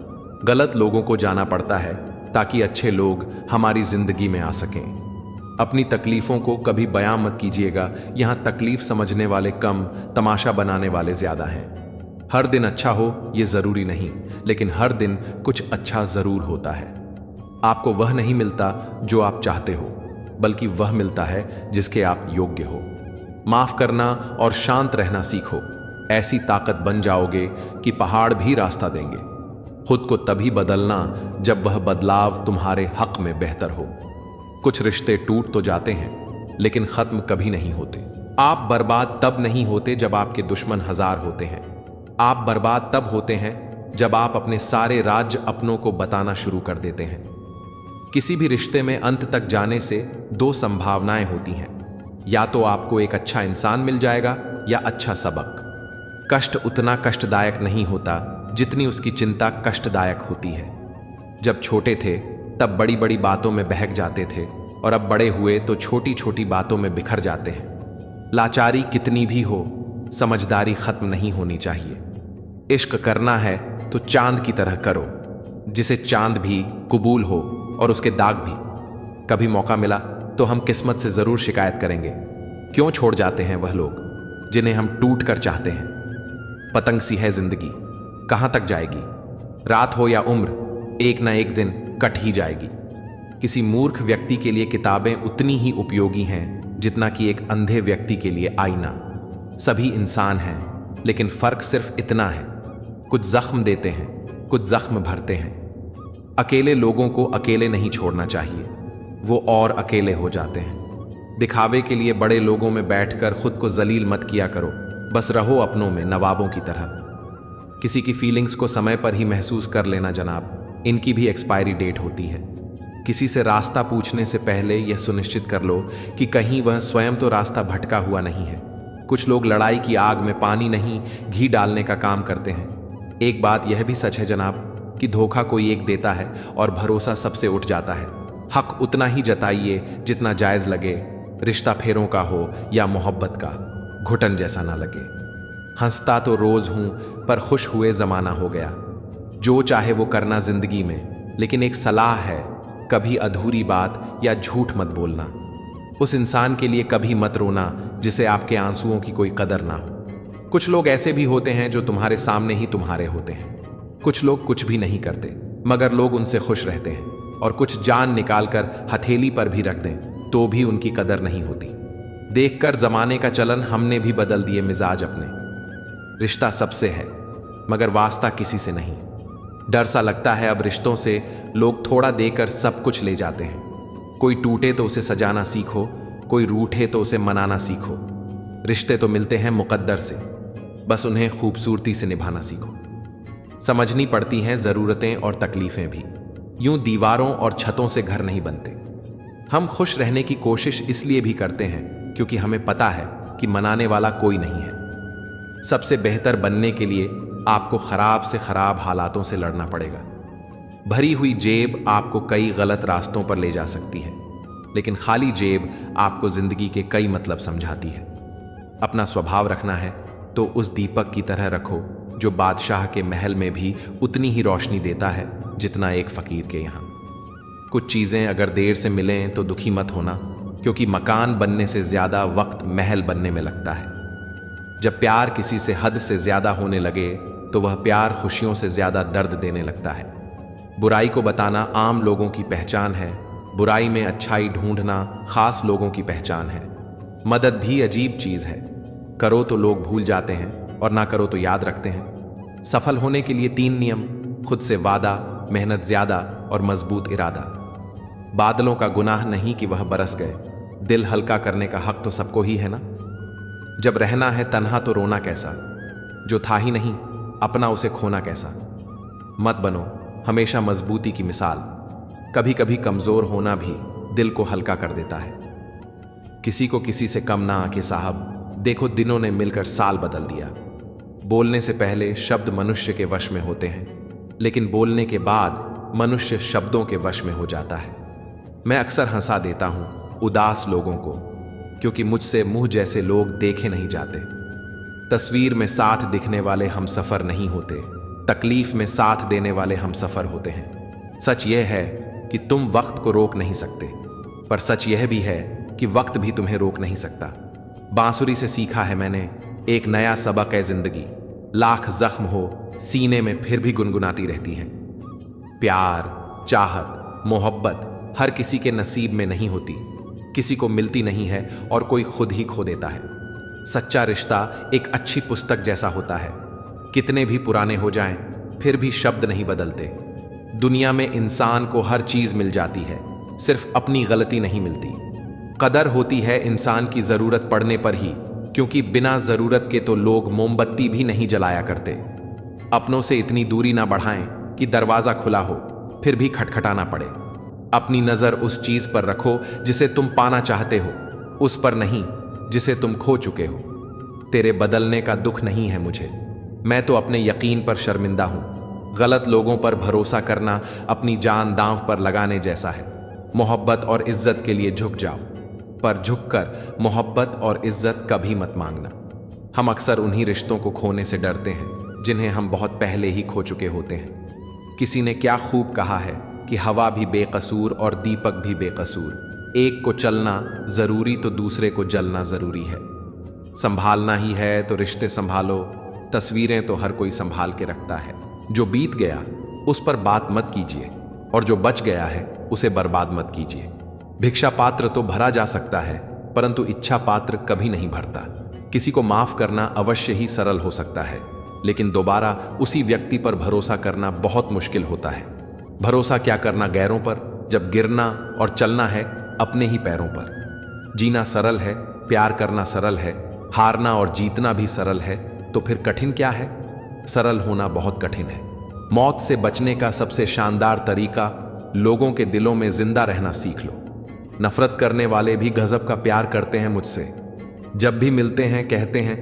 गलत लोगों को जाना पड़ता है ताकि अच्छे लोग हमारी जिंदगी में आ सकें। अपनी तकलीफों को कभी बयां मत कीजिएगा, यहां तकलीफ समझने वाले कम, तमाशा बनाने वाले ज्यादा हैं। हर दिन अच्छा हो ये जरूरी नहीं, लेकिन हर दिन कुछ अच्छा जरूर होता है। आपको वह नहीं मिलता जो आप चाहते हो, बल्कि वह मिलता है जिसके आप योग्य हो। माफ करना और शांत रहना सीखो, ऐसी ताकत बन जाओगे कि पहाड़ भी रास्ता देंगे। खुद को तभी बदलना जब वह बदलाव तुम्हारे हक में बेहतर हो। कुछ रिश्ते टूट तो जाते हैं, लेकिन खत्म कभी नहीं होते। आप बर्बाद तब नहीं होते जब आपके दुश्मन हजार होते हैं। आप बर्बाद तब होते हैं जब आप अपने सारे राज अपनों को बताना शुरू कर देते हैं। किसी भी रिश्ते में अंत तक जाने से दो संभावनाएं होती हैं, या तो आपको एक अच्छा इंसान मिल जाएगा या अच्छा सबक। कष्ट उतना कष्टदायक नहीं होता जितनी उसकी चिंता कष्टदायक होती है। जब छोटे थे तब बड़ी बड़ी बातों में बहक जाते थे, और अब बड़े हुए तो छोटी छोटी बातों में बिखर जाते हैं। लाचारी कितनी भी हो, समझदारी खत्म नहीं होनी चाहिए। इश्क करना है तो चांद की तरह करो, जिसे चांद भी कबूल हो और उसके दाग भी। कभी मौका मिला तो हम किस्मत से जरूर शिकायत करेंगे, क्यों छोड़ जाते हैं वह लोग जिन्हें हम टूट कर चाहते हैं। पतंग सी है जिंदगी, कहां तक जाएगी, रात हो या उम्र, एक ना एक दिन कट ही जाएगी। किसी मूर्ख व्यक्ति के लिए किताबें उतनी ही उपयोगी हैं जितना कि एक अंधे व्यक्ति के लिए आईना। सभी इंसान हैं, लेकिन फर्क सिर्फ इतना है, कुछ जख्म देते हैं, कुछ जख्म भरते हैं। अकेले लोगों को अकेले नहीं छोड़ना चाहिए, वो और अकेले हो जाते हैं। दिखावे के लिए बड़े लोगों में बैठकर खुद को जलील मत किया करो, बस रहो अपनों में नवाबों की तरह। किसी की फीलिंग्स को समय पर ही महसूस कर लेना जनाब, इनकी भी एक्सपायरी डेट होती है। किसी से रास्ता पूछने से पहले यह सुनिश्चित कर लो कि कहीं वह स्वयं तो रास्ता भटका हुआ नहीं है। कुछ लोग लड़ाई की आग में पानी नहीं घी डालने का काम करते हैं। एक बात यह भी सच है जनाब कि धोखा कोई एक देता है और भरोसा सबसे उठ जाता है। हक उतना ही जताइए जितना जायज लगे, रिश्ता फेरों का हो या मोहब्बत का, घुटन जैसा ना लगे। हंसता तो रोज हूं पर खुश हुए जमाना हो गया। जो चाहे वो करना जिंदगी में, लेकिन एक सलाह है, कभी अधूरी बात या झूठ मत बोलना। उस इंसान के लिए कभी मत रोना जिसे आपके आंसुओं की कोई कदर ना हो। कुछ लोग ऐसे भी होते हैं जो तुम्हारे सामने ही तुम्हारे होते हैं। कुछ लोग कुछ भी नहीं करते मगर लोग उनसे खुश रहते हैं, और कुछ जान निकालकर हथेली पर भी रख दें तो भी उनकी कदर नहीं होती। देखकर जमाने का चलन हमने भी बदल दिए मिजाज अपने। रिश्ता सबसे है मगर वास्ता किसी से नहीं। डर सा लगता है अब रिश्तों से, लोग थोड़ा देकर सब कुछ ले जाते हैं। कोई टूटे तो उसे सजाना सीखो, कोई रूठे तो उसे मनाना सीखो। रिश्ते तो मिलते हैं मुकद्दर से, बस उन्हें खूबसूरती से निभाना सीखो। समझनी पड़ती हैं जरूरतें और तकलीफें भी, यूं दीवारों और छतों से घर नहीं बनते। हम खुश रहने की कोशिश इसलिए भी करते हैं क्योंकि हमें पता है कि मनाने वाला कोई नहीं है। सबसे बेहतर बनने के लिए आपको खराब से खराब हालातों से लड़ना पड़ेगा। भरी हुई जेब आपको कई गलत रास्तों पर ले जा सकती है, लेकिन खाली जेब आपको जिंदगी के कई मतलब समझाती है। अपना स्वभाव रखना है तो उस दीपक की तरह रखो जो बादशाह के महल में भी उतनी ही रोशनी देता है जितना एक फकीर के यहाँ। कुछ चीजें अगर देर से मिलें तो दुखी मत होना, क्योंकि मकान बनने से ज्यादा वक्त महल बनने में लगता है। जब प्यार किसी से हद से ज्यादा होने लगे तो वह प्यार खुशियों से ज्यादा दर्द देने लगता है। बुराई को बताना आम लोगों की पहचान है, बुराई में अच्छाई ढूंढना खास लोगों की पहचान है। मदद भी अजीब चीज है, करो तो लोग भूल जाते हैं और ना करो तो याद रखते हैं। सफल होने के लिए 3 नियम: खुद से वादा, मेहनत ज्यादा और मजबूत इरादा। बादलों का गुनाह नहीं कि वह बरस गए, दिल हल्का करने का हक तो सबको ही है ना। जब रहना है तन्हा तो रोना कैसा, जो था ही नहीं अपना उसे खोना कैसा। मत बनो हमेशा मजबूती की मिसाल, कभी कभी कमजोर होना भी दिल को हल्का कर देता है। किसी को किसी से कम ना आके साहब, देखो दिनों ने मिलकर साल बदल दिया। बोलने से पहले शब्द मनुष्य के वश में होते हैं, लेकिन बोलने के बाद मनुष्य शब्दों के वश में हो जाता है। मैं अक्सर हंसा देता हूं उदास लोगों को, क्योंकि मुझसे मुंह जैसे लोग देखे नहीं जाते। तस्वीर में साथ दिखने वाले हम सफर नहीं होते, तकलीफ में साथ देने वाले हम सफर होते हैं। सच यह है कि तुम वक्त को रोक नहीं सकते, पर सच यह भी है कि वक्त भी तुम्हें रोक नहीं सकता। बांसुरी से सीखा है मैंने एक नया सबक है जिंदगी, लाख जख्म हो सीने में फिर भी गुनगुनाती रहती है। प्यार, चाहत, मोहब्बत हर किसी के नसीब में नहीं होती, किसी को मिलती नहीं है और कोई खुद ही खो देता है। सच्चा रिश्ता एक अच्छी पुस्तक जैसा होता है, कितने भी पुराने हो जाएं फिर भी शब्द नहीं बदलते। दुनिया में इंसान को हर चीज मिल जाती है, सिर्फ अपनी गलती नहीं मिलती। कदर होती है इंसान की जरूरत पड़ने पर ही, क्योंकि बिना जरूरत के तो लोग मोमबत्ती भी नहीं जलाया करते। अपनों से इतनी दूरी ना बढ़ाएं कि दरवाजा खुला हो फिर भी खटखटाना पड़े। अपनी नजर उस चीज पर रखो जिसे तुम पाना चाहते हो, उस पर नहीं जिसे तुम खो चुके हो। तेरे बदलने का दुख नहीं है मुझे, मैं तो अपने यकीन पर शर्मिंदा हूं। गलत लोगों पर भरोसा करना अपनी जान दांव पर लगाने जैसा है। मोहब्बत और इज्जत के लिए झुक जाओ, पर झुककर मोहब्बत और इज्जत कभी मत मांगना। हम अक्सर उन्हीं रिश्तों को खोने से डरते हैं जिन्हें हम बहुत पहले ही खो चुके होते हैं। किसी ने क्या खूब कहा है कि हवा भी बेकसूर और दीपक भी बेकसूर। एक को चलना जरूरी तो दूसरे को जलना जरूरी है। संभालना ही है तो रिश्ते संभालो, तस्वीरें तो हर कोई संभाल के रखता है। जो बीत गया उस पर बात मत कीजिए और जो बच गया है उसे बर्बाद मत कीजिए। भिक्षा पात्र तो भरा जा सकता है परंतु इच्छा पात्र कभी नहीं भरता। किसी को माफ करना अवश्य ही सरल हो सकता है, लेकिन दोबारा उसी व्यक्ति पर भरोसा करना बहुत मुश्किल होता है। भरोसा क्या करना गैरों पर, जब गिरना और चलना है अपने ही पैरों पर। जीना सरल है, प्यार करना सरल है, हारना और जीतना भी सरल है, तो फिर कठिन क्या है? सरल होना बहुत कठिन है। मौत से बचने का सबसे शानदार तरीका लोगों के दिलों में जिंदा रहना सीख लो। नफरत करने वाले भी गजब का प्यार करते हैं मुझसे। जब भी मिलते हैं कहते हैं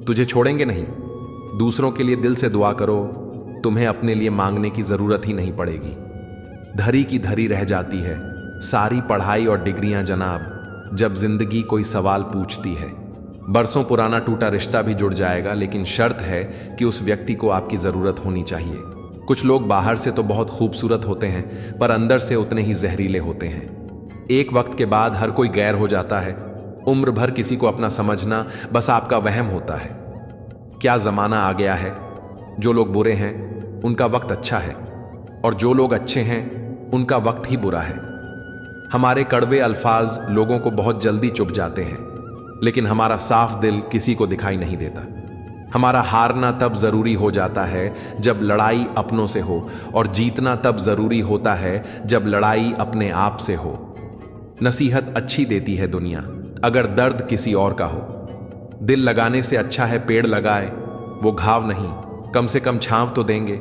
तुझे छोड़ेंगे नहीं। दूसरों के लिए दिल से दुआ करो, तुम्हें अपने लिए मांगने की जरूरत ही नहीं पड़ेगी। धरी की धरी रह जाती है सारी पढ़ाई और डिग्रियां जनाब, जब जिंदगी कोई सवाल पूछती है। बरसों पुराना टूटा रिश्ता भी जुड़ जाएगा, लेकिन शर्त है कि उस व्यक्ति को आपकी जरूरत होनी चाहिए। कुछ लोग बाहर से तो बहुत खूबसूरत होते हैं पर अंदर से उतने ही जहरीले होते हैं। एक वक्त के बाद हर कोई गैर हो जाता है। उम्र भर किसी को अपना समझना बस आपका वहम होता है। क्या जमाना आ गया है, जो लोग बुरे हैं उनका वक्त अच्छा है और जो लोग अच्छे हैं उनका वक्त ही बुरा है। हमारे कड़वे अल्फाज लोगों को बहुत जल्दी चुभ जाते हैं, लेकिन हमारा साफ दिल किसी को दिखाई नहीं देता। हमारा हारना तब जरूरी हो जाता है जब लड़ाई अपनों से हो, और जीतना तब जरूरी होता है जब लड़ाई अपने आप से हो। नसीहत अच्छी देती है दुनिया अगर दर्द किसी और का हो। दिल लगाने से अच्छा है पेड़ लगाए, वो घाव नहीं, कम से कम छांव तो देंगे।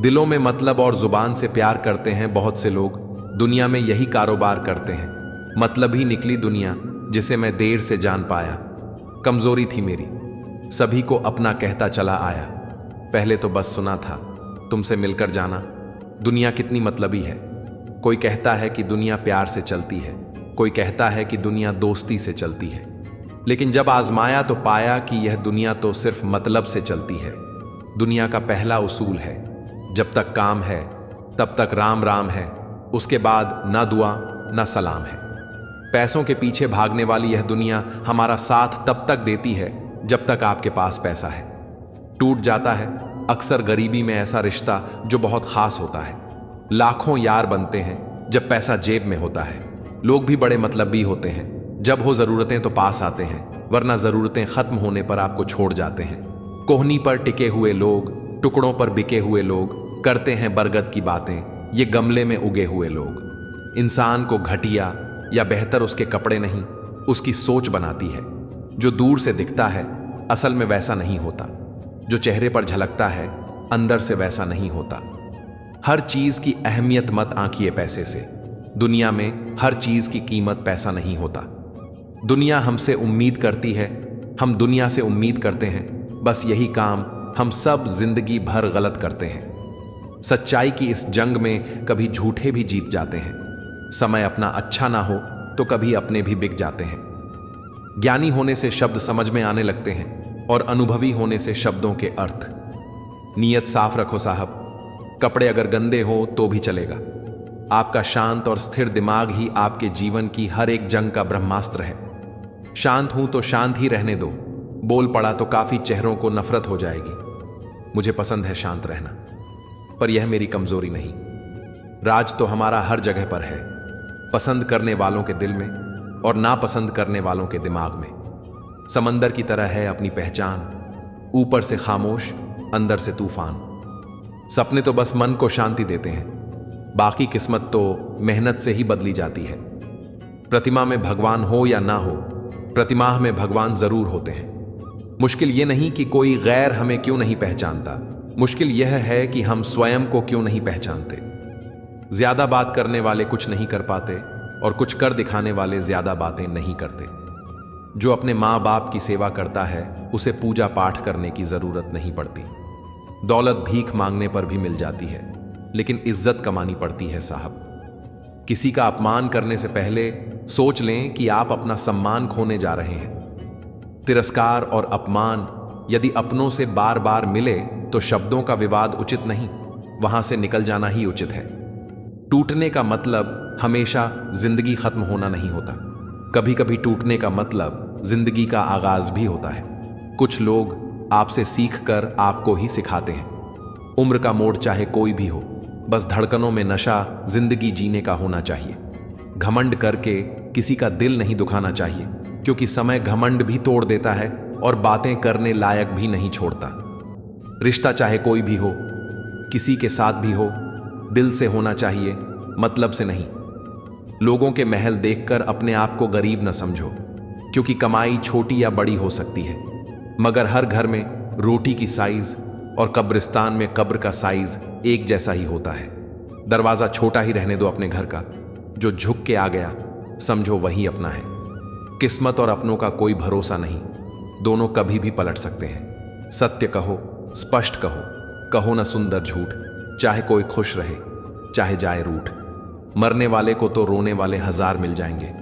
दिलों में मतलब और जुबान से प्यार करते हैं बहुत से लोग, दुनिया में यही कारोबार करते हैं। मतलब ही निकली दुनिया जिसे मैं देर से जान पाया। कमजोरी थी मेरी, सभी को अपना कहता चला आया। पहले तो बस सुना था तुमसे मिलकर जाना। दुनिया कितनी मतलबी है। कोई कहता है कि दुनिया प्यार से चलती है, कोई कहता है कि दुनिया दोस्ती से चलती है, लेकिन जब आजमाया तो पाया कि यह दुनिया तो सिर्फ मतलब से चलती है। दुनिया का पहला उसूल है, जब तक काम है तब तक राम राम है, उसके बाद ना दुआ ना सलाम है। पैसों के पीछे भागने वाली यह दुनिया हमारा साथ तब तक देती है जब तक आपके पास पैसा है। टूट जाता है अक्सर गरीबी में ऐसा रिश्ता जो बहुत खास होता है। लाखों यार बनते हैं जब पैसा जेब में होता है। लोग भी बड़े मतलबी होते हैं, जब हो जरूरतें तो पास आते हैं, वरना जरूरतें खत्म होने पर आपको छोड़ जाते हैं। कोहनी पर टिके हुए लोग, टुकड़ों पर बिके हुए लोग करते हैं बरगद की बातें, ये गमले में उगे हुए लोग। इंसान को घटिया या बेहतर उसके कपड़े नहीं, उसकी सोच बनाती है। जो दूर से दिखता है असल में वैसा नहीं होता, जो चेहरे पर झलकता है अंदर से वैसा नहीं होता। हर चीज की अहमियत मत आंकिए पैसे से। दुनिया में हर चीज की कीमत पैसा नहीं होता। दुनिया हमसे उम्मीद करती है, हम दुनिया से उम्मीद करते हैं। बस यही काम हम सब जिंदगी भर गलत करते हैं। सच्चाई की इस जंग में कभी झूठे भी जीत जाते हैं। समय अपना अच्छा ना हो तो कभी अपने भी बिक जाते हैं। ज्ञानी होने से शब्द समझ में आने लगते हैं और अनुभवी होने से शब्दों के अर्थ। नीयत साफ रखो साहब, कपड़े अगर गंदे हो तो भी चलेगा। आपका शांत और स्थिर दिमाग ही आपके जीवन की हर एक जंग का ब्रह्मास्त्र है। शांत हूं तो शांत ही रहने दो, बोल पड़ा तो काफी चेहरों को नफरत हो जाएगी। मुझे पसंद है शांत रहना, पर यह मेरी कमजोरी नहीं। राज तो हमारा हर जगह पर है, पसंद करने वालों के दिल में और नापसंद करने वालों के दिमाग में। समंदर की तरह है अपनी पहचान, ऊपर से खामोश अंदर से तूफान। सपने तो बस मन को शांति देते हैं, बाकी किस्मत तो मेहनत से ही बदली जाती है। प्रतिमा में भगवान हो या ना हो, प्रतिमाह में भगवान जरूर होते हैं। मुश्किल यह नहीं कि कोई गैर हमें क्यों नहीं पहचानता, मुश्किल यह है कि हम स्वयं को क्यों नहीं पहचानते। ज्यादा बात करने वाले कुछ नहीं कर पाते और कुछ कर दिखाने वाले ज्यादा बातें नहीं करते। जो अपने माँ बाप की सेवा करता है उसे पूजा पाठ करने की जरूरत नहीं पड़ती। दौलत भीख मांगने पर भी मिल जाती है, लेकिन इज्जत कमानी पड़ती है साहब। किसी का अपमान करने से पहले सोच लें कि आप अपना सम्मान खोने जा रहे हैं। तिरस्कार और अपमान यदि अपनों से बार बार मिले तो शब्दों का विवाद उचित नहीं। वहां से निकल जाना ही उचित है। टूटने का मतलब हमेशा जिंदगी खत्म होना नहीं होता। कभी कभी टूटने का मतलब जिंदगी का आगाज भी होता है। कुछ लोग आपसे सीख कर आपको ही सिखाते हैं। उम्र का मोड़ चाहे कोई भी हो, बस धड़कनों में नशा जिंदगी जीने का होना चाहिए। घमंड करके किसी का दिल नहीं दुखाना चाहिए, क्योंकि समय घमंड भी तोड़ देता है और बातें करने लायक भी नहीं छोड़ता। रिश्ता चाहे कोई भी हो, किसी के साथ भी हो, दिल से होना चाहिए, मतलब से नहीं। लोगों के महल देखकर अपने आप को गरीब न समझो, क्योंकि कमाई छोटी या बड़ी हो सकती है, मगर हर घर में रोटी की साइज और कब्रिस्तान में कब्र का साइज एक जैसा ही होता है। दरवाजा छोटा ही रहने दो अपने घर का, जो झुक के आ गया समझो वही अपना है। किस्मत और अपनों का कोई भरोसा नहीं, दोनों कभी भी पलट सकते हैं। सत्य कहो, स्पष्ट कहो, कहो न सुंदर झूठ, चाहे कोई खुश रहे चाहे जाए रूठ। मरने वाले को तो रोने वाले 1000 मिल जाएंगे,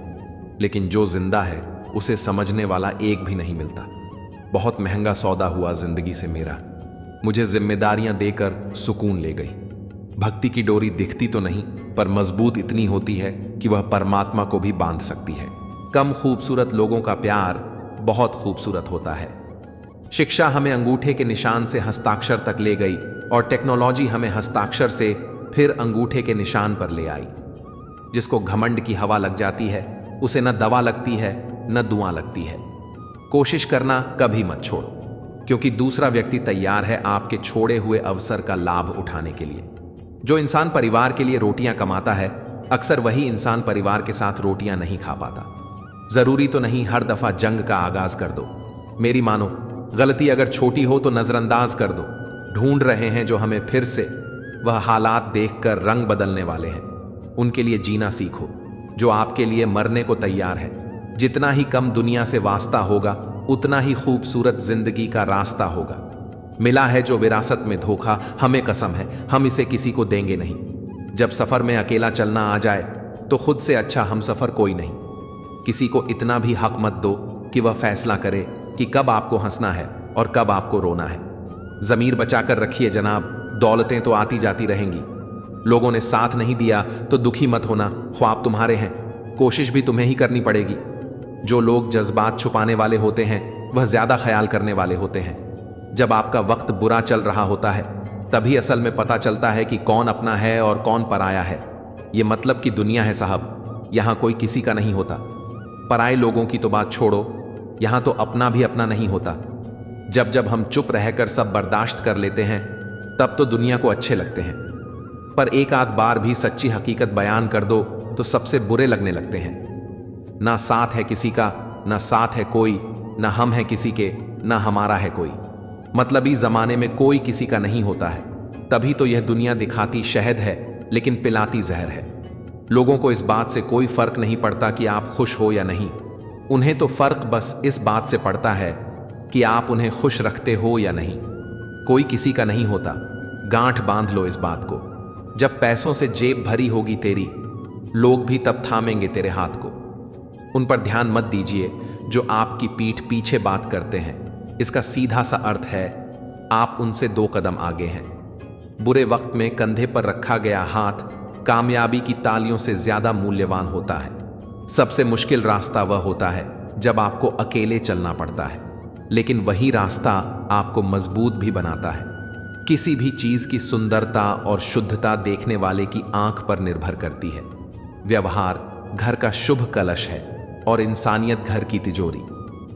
लेकिन जो जिंदा है उसे समझने वाला एक भी नहीं मिलता। बहुत महंगा सौदा हुआ जिंदगी से मेरा, मुझे जिम्मेदारियां देकर सुकून ले गई। भक्ति की डोरी दिखती तो नहीं, पर मजबूत इतनी होती है कि वह परमात्मा को भी बांध सकती है। कम खूबसूरत लोगों का प्यार बहुत खूबसूरत होता है। शिक्षा हमें अंगूठे के निशान से हस्ताक्षर तक ले गई और टेक्नोलॉजी हमें हस्ताक्षर से फिर अंगूठे के निशान पर ले आई। जिसको घमंड की हवा लग जाती है उसे न दवा लगती है न दुआ लगती है। कोशिश करना कभी मत छोड़ो, क्योंकि दूसरा व्यक्ति तैयार है आपके छोड़े हुए अवसर का लाभ उठाने के लिए। जो इंसान परिवार के लिए रोटियां कमाता है, अक्सर वही इंसान परिवार के साथ रोटियां नहीं खा पाता। जरूरी तो नहीं हर दफा जंग का आगाज कर दो। मेरी मानो, गलती अगर छोटी हो तो नजरअंदाज कर दो। ढूंढ रहे हैं जो हमें फिर से, वह हालात देखकर रंग बदलने वाले हैं। उनके लिए जीना सीखो जो आपके लिए मरने को तैयार है। जितना ही कम दुनिया से वास्ता होगा, उतना ही खूबसूरत जिंदगी का रास्ता होगा। मिला है जो विरासत में धोखा, हमें कसम है हम इसे किसी को देंगे नहीं। जब सफर में अकेला चलना आ जाए तो खुद से अच्छा हम सफर कोई नहीं। किसी को इतना भी हक मत दो कि वह फैसला करे कि कब आपको हंसना है और कब आपको रोना है। जमीर बचाकर रखिए जनाब, दौलतें तो आती जाती रहेंगी। लोगों ने साथ नहीं दिया तो दुखी मत होना, ख्वाब तुम्हारे हैं, कोशिश भी तुम्हें ही करनी पड़ेगी। जो लोग जज्बात छुपाने वाले होते हैं वह ज्यादा ख्याल करने वाले होते हैं। जब आपका वक्त बुरा चल रहा होता है तभी असल में पता चलता है कि कौन अपना है और कौन पराया है। ये मतलब की दुनिया है साहब, यहां कोई किसी का नहीं होता। पराए लोगों की तो बात छोड़ो, यहां तो अपना भी अपना नहीं होता। जब जब हम चुप रहकर सब बर्दाश्त कर लेते हैं तब तो दुनिया को अच्छे लगते हैं, पर एक आध बार भी सच्ची हकीकत बयान कर दो तो सबसे बुरे लगने लगते हैं। ना साथ है किसी का, ना साथ है कोई, ना हम है किसी के, ना हमारा है कोई। मतलबी जमाने में कोई किसी का नहीं होता है। तभी तो यह दुनिया दिखाती शहद है लेकिन पिलाती जहर है। लोगों को इस बात से कोई फर्क नहीं पड़ता कि आप खुश हो या नहीं। उन्हें तो फर्क बस इस बात से पड़ता है कि आप उन्हें खुश रखते हो या नहीं। कोई किसी का नहीं होता, गांठ बांध लो इस बात को। जब पैसों से जेब भरी होगी तेरी, लोग भी तब थामेंगे तेरे हाथ को। उन पर ध्यान मत दीजिए जो आपकी पीठ पीछे बात करते हैं। इसका सीधा सा अर्थ है आप उनसे 2 कदम आगे हैं। बुरे वक्त में कंधे पर रखा गया हाथ कामयाबी की तालियों से ज्यादा मूल्यवान होता है। सबसे मुश्किल रास्ता वह होता है जब आपको अकेले चलना पड़ता है, लेकिन वही रास्ता आपको मजबूत भी बनाता है। किसी भी चीज की सुंदरता और शुद्धता देखने वाले की आंख पर निर्भर करती है। व्यवहार घर का शुभ कलश है और इंसानियत घर की तिजोरी।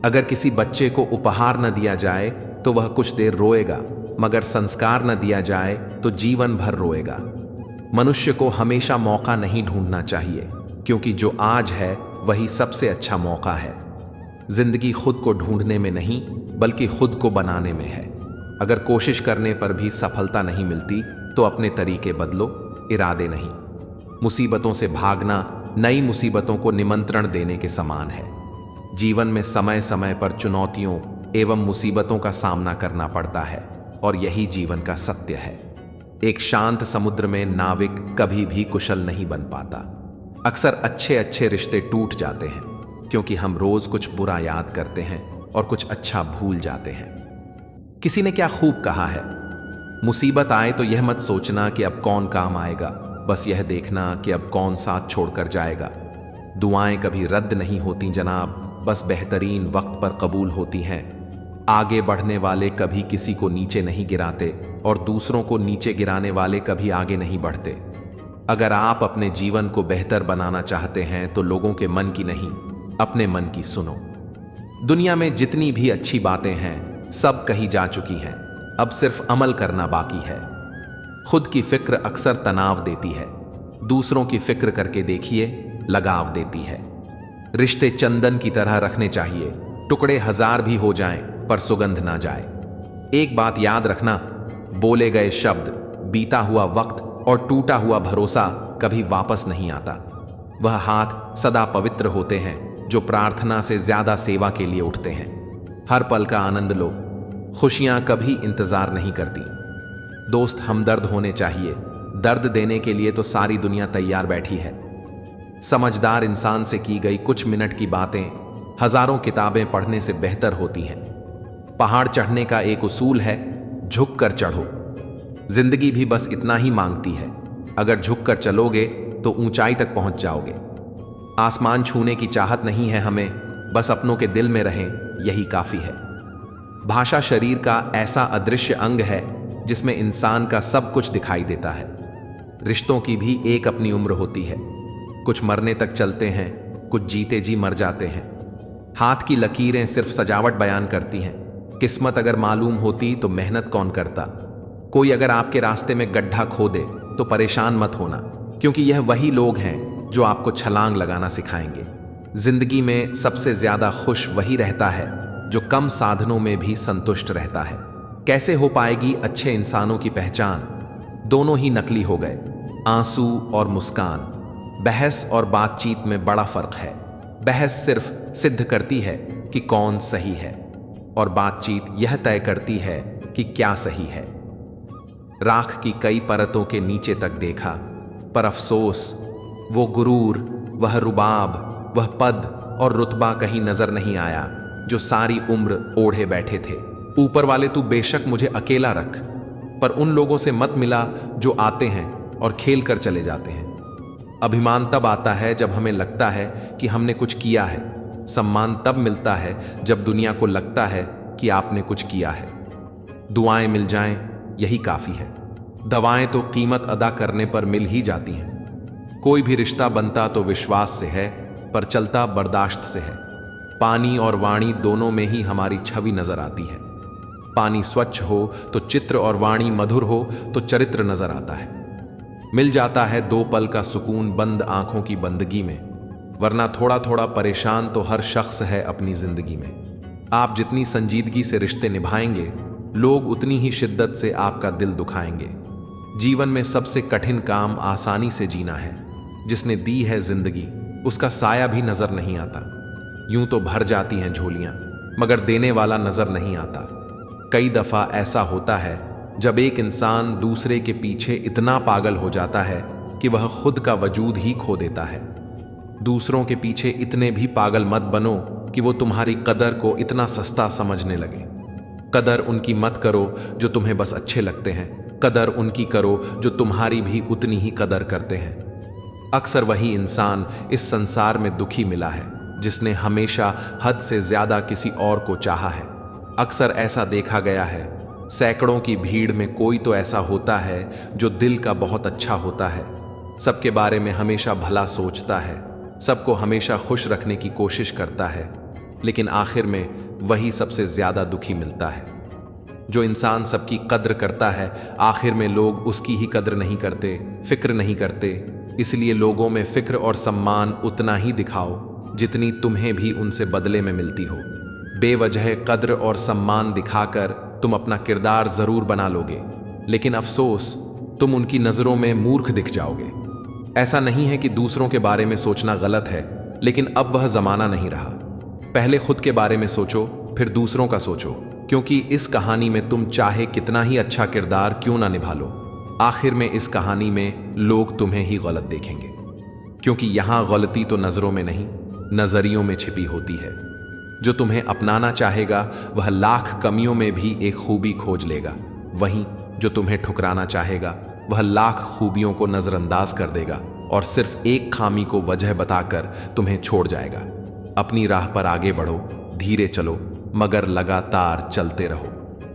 अगर किसी बच्चे को उपहार न दिया जाए तो वह कुछ देर रोएगा, मगर संस्कार न दिया जाए तो जीवन भर रोएगा। मनुष्य को हमेशा मौका नहीं ढूंढना चाहिए, क्योंकि जो आज है वही सबसे अच्छा मौका है। जिंदगी खुद को ढूंढने में नहीं बल्कि खुद को बनाने में है। अगर कोशिश करने पर भी सफलता नहीं मिलती तो अपने तरीके बदलो, इरादे नहीं। मुसीबतों से भागना नई मुसीबतों को निमंत्रण देने के समान है। जीवन में समय समय पर चुनौतियों एवं मुसीबतों का सामना करना पड़ता है और यही जीवन का सत्य है। एक शांत समुद्र में नाविक कभी भी कुशल नहीं बन पाता। अक्सर अच्छे अच्छे रिश्ते टूट जाते हैं क्योंकि हम रोज कुछ बुरा याद करते हैं और कुछ अच्छा भूल जाते हैं। किसी ने क्या खूब कहा है, मुसीबत आए तो यह मत सोचना कि अब कौन काम आएगा, बस यह देखना कि अब कौन साथ छोड़कर जाएगा। दुआएं कभी रद्द नहीं होती जनाब, बस बेहतरीन वक्त पर कबूल होती हैं। आगे बढ़ने वाले कभी किसी को नीचे नहीं गिराते और दूसरों को नीचे गिराने वाले कभी आगे नहीं बढ़ते। अगर आप अपने जीवन को बेहतर बनाना चाहते हैं तो लोगों के मन की नहीं, अपने मन की सुनो। दुनिया में जितनी भी अच्छी बातें हैं सब कही जा चुकी हैं, अब सिर्फ अमल करना बाकी है। खुद की फिक्र अक्सर तनाव देती है, दूसरों की फिक्र करके देखिए लगाव देती है। रिश्ते चंदन की तरह रखने चाहिए, टुकड़े 1000 भी हो जाएं पर सुगंध ना जाए। एक बात याद रखना, बोले गए शब्द, बीता हुआ वक्त और टूटा हुआ भरोसा कभी वापस नहीं आता। वह हाथ सदा पवित्र होते हैं जो प्रार्थना से ज्यादा सेवा के लिए उठते हैं। हर पल का आनंद लो, खुशियां कभी इंतजार नहीं करती। दोस्त हमदर्द होने चाहिए, दर्द देने के लिए तो सारी दुनिया तैयार बैठी है। समझदार इंसान से की गई कुछ मिनट की बातें हजारों किताबें पढ़ने से बेहतर होती हैं। पहाड़ चढ़ने का एक उसूल है, झुक कर चढ़ो। जिंदगी भी बस इतना ही मांगती है, अगर झुक कर चलोगे तो ऊंचाई तक पहुंच जाओगे। आसमान छूने की चाहत नहीं है हमें, बस अपनों के दिल में रहें यही काफी है। भाषा शरीर का ऐसा अदृश्य अंग है जिसमें इंसान का सब कुछ दिखाई देता है। रिश्तों की भी एक अपनी उम्र होती है, कुछ मरने तक चलते हैं, कुछ जीते जी मर जाते हैं। हाथ की लकीरें सिर्फ सजावट बयान करती हैं, किस्मत अगर मालूम होती तो मेहनत कौन करता। कोई अगर आपके रास्ते में गड्ढा खोदे तो परेशान मत होना, क्योंकि यह वही लोग हैं जो आपको छलांग लगाना सिखाएंगे। जिंदगी में सबसे ज्यादा खुश वही रहता है जो कम साधनों में भी संतुष्ट रहता है। कैसे हो पाएगी अच्छे इंसानों की पहचान? दोनों ही नकली हो गए, आंसू और मुस्कान। बहस और बातचीत में बड़ा फर्क है। बहस सिर्फ सिद्ध करती है कि कौन सही है और बातचीत यह तय करती है कि क्या सही है। राख की कई परतों के नीचे तक देखा, पर अफसोस वो गुरूर, वह रुबाब, वह पद और रुतबा कहीं नजर नहीं आया जो सारी उम्र ओढ़े बैठे थे। ऊपर वाले तू बेशक मुझे अकेला रख, पर उन लोगों से मत मिला जो आते हैं और खेल कर चले जाते हैं। अभिमान तब आता है जब हमें लगता है कि हमने कुछ किया है। सम्मान तब मिलता है जब दुनिया को लगता है कि आपने कुछ किया है। दुआएं मिल जाएं यही काफी है, दवाएं तो कीमत अदा करने पर मिल ही जाती हैं। कोई भी रिश्ता बनता तो विश्वास से है, पर चलता बर्दाश्त से है। पानी और वाणी दोनों में ही हमारी छवि नजर आती है। पानी स्वच्छ हो तो चित्र और वाणी मधुर हो तो चरित्र नजर आता है। मिल जाता है 2 पल का सुकून बंद आंखों की बंदगी में, वरना थोड़ा थोड़ा परेशान तो हर शख्स है अपनी जिंदगी में। आप जितनी संजीदगी से रिश्ते निभाएंगे, लोग उतनी ही शिद्दत से आपका दिल दुखाएंगे। जीवन में सबसे कठिन काम आसानी से जीना है। जिसने दी है जिंदगी उसका साया भी नजर नहीं आता। यूं तो भर जाती हैं झोलियां, मगर देने वाला नजर नहीं आता। कई दफा ऐसा होता है जब एक इंसान दूसरे के पीछे इतना पागल हो जाता है कि वह खुद का वजूद ही खो देता है। दूसरों के पीछे इतने भी पागल मत बनो कि वो तुम्हारी कदर को इतना सस्ता समझने लगे। कदर उनकी मत करो जो तुम्हें बस अच्छे लगते हैं, कदर उनकी करो जो तुम्हारी भी उतनी ही कदर करते हैं। अक्सर वही इंसान इस संसार में दुखी मिला है जिसने हमेशा हद से ज्यादा किसी और को चाहा है। अक्सर ऐसा देखा गया है, सैकड़ों की भीड़ में कोई तो ऐसा होता है जो दिल का बहुत अच्छा होता है, सबके बारे में हमेशा भला सोचता है, सबको हमेशा खुश रखने की कोशिश करता है, लेकिन आखिर में वही सबसे ज्यादा दुखी मिलता है। जो इंसान सबकी कद्र करता है, आखिर में लोग उसकी ही कद्र नहीं करते, फिक्र नहीं करते। इसलिए लोगों में फिक्र और सम्मान उतना ही दिखाओ जितनी तुम्हें भी उनसे बदले में मिलती हो। बेवजह कद्र और सम्मान दिखाकर तुम अपना किरदार जरूर बना लोगे, लेकिन अफसोस तुम उनकी नजरों में मूर्ख दिख जाओगे। ऐसा नहीं है कि दूसरों के बारे में सोचना गलत है, लेकिन अब वह जमाना नहीं रहा। पहले खुद के बारे में सोचो, फिर दूसरों का सोचो, क्योंकि इस कहानी में तुम चाहे कितना ही अच्छा किरदार क्यों ना निभा लो, आखिर में इस कहानी में लोग तुम्हें ही गलत देखेंगे। क्योंकि यहां गलती तो नजरों में नहीं, नजरियों में छिपी होती है। जो तुम्हें अपनाना चाहेगा वह लाख कमियों में भी एक खूबी खोज लेगा। वहीं जो तुम्हें ठुकराना चाहेगा वह लाख खूबियों को नजरअंदाज कर देगा और सिर्फ एक खामी को वजह बताकर तुम्हें छोड़ जाएगा। अपनी राह पर आगे बढ़ो, धीरे चलो, मगर लगातार चलते रहो।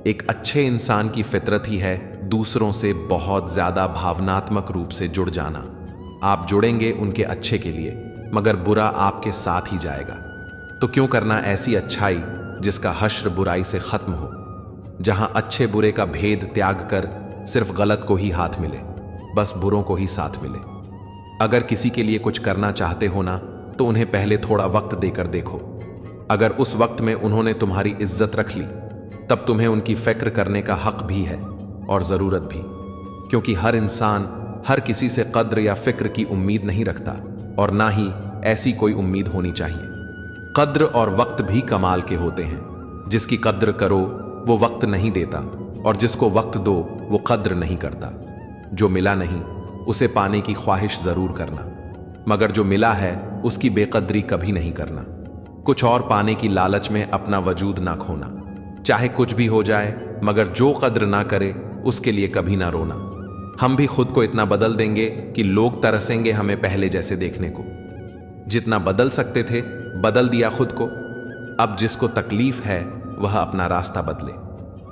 एक अच्छे इंसान की फितरत ही है दूसरों से बहुत ज्यादा भावनात्मक रूप से जुड़ जाना। आप जुड़ेंगे उनके अच्छे के लिए, मगर बुरा आपके साथ ही जाएगा। तो क्यों करना ऐसी अच्छाई जिसका हश्र बुराई से खत्म हो, जहां अच्छे बुरे का भेद त्याग कर सिर्फ गलत को ही हाथ मिले, बस बुरों को ही साथ मिले। अगर किसी के लिए कुछ करना चाहते हो ना, तो उन्हें पहले थोड़ा वक्त देकर देखो। अगर उस वक्त में उन्होंने तुम्हारी इज्जत रख ली, तब तुम्हें उनकी फिक्र करने का हक भी है और ज़रूरत भी, क्योंकि हर इंसान हर किसी से कद्र या फिक्र की उम्मीद नहीं रखता और ना ही ऐसी कोई उम्मीद होनी चाहिए। कद्र और वक्त भी कमाल के होते हैं। जिसकी कद्र करो वो वक्त नहीं देता, और जिसको वक्त दो वो कद्र नहीं करता। जो मिला नहीं उसे पाने की ख्वाहिश ज़रूर करना, मगर जो मिला है उसकी बेकद्री कभी नहीं करना। कुछ और पाने की लालच में अपना वजूद ना खोना। चाहे कुछ भी हो जाए, मगर जो कद्र ना करे उसके लिए कभी ना रोना। हम भी खुद को इतना बदल देंगे कि लोग तरसेंगे हमें पहले जैसे देखने को। जितना बदल सकते थे बदल दिया खुद को। अब जिसको तकलीफ है वह अपना रास्ता बदले।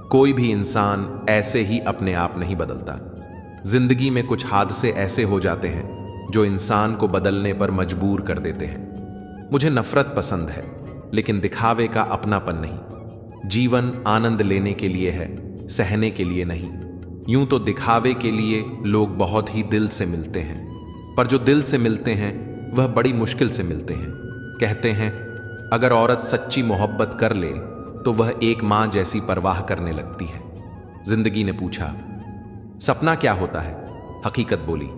कोई भी इंसान ऐसे ही अपने आप नहीं बदलता। जिंदगी में कुछ हादसे ऐसे हो जाते हैं जो इंसान को बदलने पर मजबूर कर देते हैं। मुझे नफरत पसंद है, लेकिन दिखावे का अपनापन नहीं। जीवन आनंद लेने के लिए है, सहने के लिए नहीं। यूं तो दिखावे के लिए लोग बहुत ही दिल से मिलते हैं, पर जो दिल से मिलते हैं वह बड़ी मुश्किल से मिलते हैं। कहते हैं अगर औरत सच्ची मोहब्बत कर ले तो वह एक मां जैसी परवाह करने लगती है। जिंदगी ने पूछा, सपना क्या होता है? हकीकत बोली,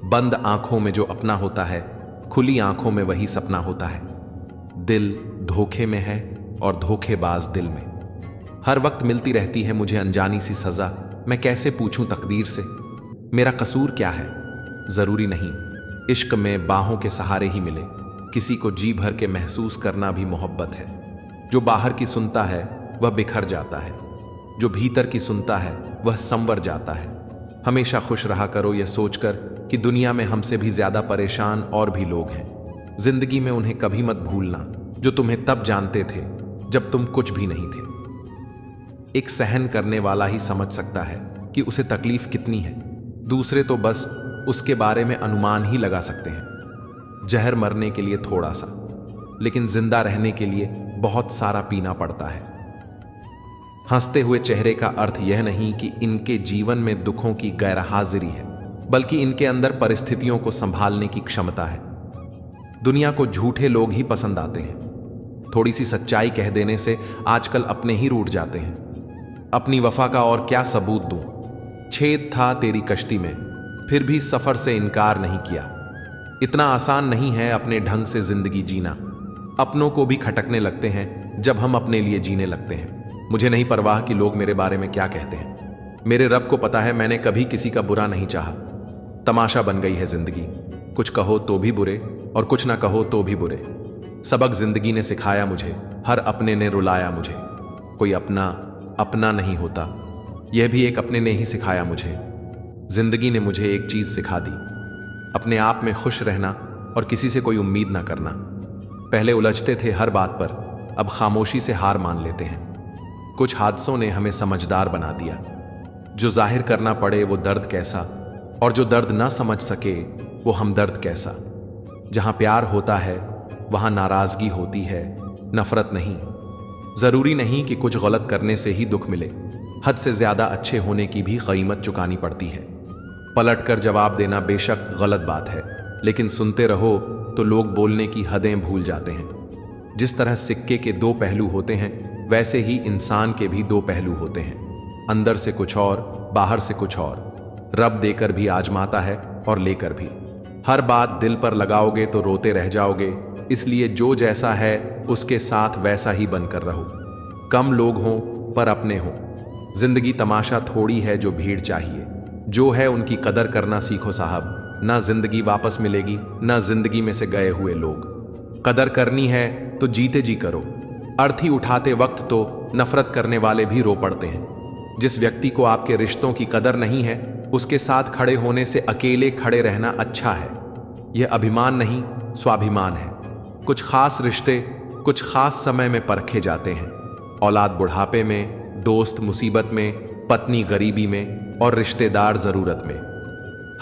बंद आंखों में जो अपना होता है, खुली आंखों में वही सपना होता है। दिल धोखे में है और धोखेबाज दिल में। हर वक्त मिलती रहती है मुझे अनजानी सी सजा। मैं कैसे पूछूं तकदीर से मेरा कसूर क्या है? जरूरी नहीं इश्क में बाहों के सहारे ही मिले। किसी को जी भर के महसूस करना भी मोहब्बत है। जो बाहर की सुनता है वह बिखर जाता है, जो भीतर की सुनता है वह संवर जाता है। हमेशा खुश रहा करो यह सोचकर कि दुनिया में हमसे भी ज्यादा परेशान और भी लोग हैं। जिंदगी में उन्हें कभी मत भूलना जो तुम्हें तब जानते थे जब तुम कुछ भी नहीं थे। एक सहन करने वाला ही समझ सकता है कि उसे तकलीफ कितनी है। दूसरे तो बस उसके बारे में अनुमान ही लगा सकते हैं। जहर मरने के लिए थोड़ा सा, लेकिन जिंदा रहने के लिए बहुत सारा पीना पड़ता है। हंसते हुए चेहरे का अर्थ यह नहीं कि इनके जीवन में दुखों की गैरहाजिरी है, बल्कि इनके अंदर परिस्थितियों को संभालने की क्षमता है। दुनिया को झूठे लोग ही पसंद आते हैं। थोड़ी सी सच्चाई कह देने से आजकल अपने ही रूठ जाते हैं। अपनी वफा का और क्या सबूत दूं? छेद था तेरी कश्ती में, फिर भी सफर से इनकार नहीं किया। इतना आसान नहीं है अपने ढंग से जिंदगी जीना। अपनों को भी खटकने लगते हैं जब हम अपने लिए जीने लगते हैं। मुझे नहीं परवाह कि लोग मेरे बारे में क्या कहते हैं। मेरे रब को पता है मैंने कभी किसी का बुरा नहीं चाहा। तमाशा बन गई है जिंदगी। कुछ कहो तो भी बुरे और कुछ ना कहो तो भी बुरे। सबक जिंदगी ने सिखाया मुझे, हर अपने ने रुलाया मुझे। कोई अपना अपना नहीं होता, यह भी एक अपने ने ही सिखाया मुझे। जिंदगी ने मुझे एक चीज सिखा दी, अपने आप में खुश रहना और किसी से कोई उम्मीद ना करना। पहले उलझते थे हर बात पर, अब खामोशी से हार मान लेते हैं। कुछ हादसों ने हमें समझदार बना दिया। जो जाहिर करना पड़े वो दर्द कैसा, और जो दर्द ना समझ सके वो हमदर्द कैसा। जहां प्यार होता है वहां नाराजगी होती है, नफरत नहीं। जरूरी नहीं कि कुछ गलत करने से ही दुख मिले। हद से ज्यादा अच्छे होने की भी कीमत चुकानी पड़ती है। पलटकर जवाब देना बेशक गलत बात है, लेकिन सुनते रहो तो लोग बोलने की हदें भूल जाते हैं। जिस तरह सिक्के के दो पहलू होते हैं, वैसे ही इंसान के भी दो पहलू होते हैं। अंदर से कुछ और, बाहर से कुछ और। रब देकर भी आजमाता है और लेकर भी। हर बात दिल पर लगाओगे तो रोते रह जाओगे। इसलिए जो जैसा है उसके साथ वैसा ही बनकर रहो। कम लोग हों पर अपने हों। जिंदगी तमाशा थोड़ी है जो भीड़ चाहिए। जो है उनकी कदर करना सीखो साहब। ना जिंदगी वापस मिलेगी, ना जिंदगी में से गए हुए लोग। कदर करनी है तो जीते जी करो। अर्थी उठाते वक्त तो नफरत करने वाले भी रो पड़ते हैं। जिस व्यक्ति को आपके रिश्तों की कदर नहीं है, उसके साथ खड़े होने से अकेले खड़े रहना अच्छा है। यह अभिमान नहीं, स्वाभिमान है। कुछ खास रिश्ते कुछ खास समय में परखे जाते हैं। औलाद बुढ़ापे में, दोस्त मुसीबत में, पत्नी गरीबी में और रिश्तेदार जरूरत में।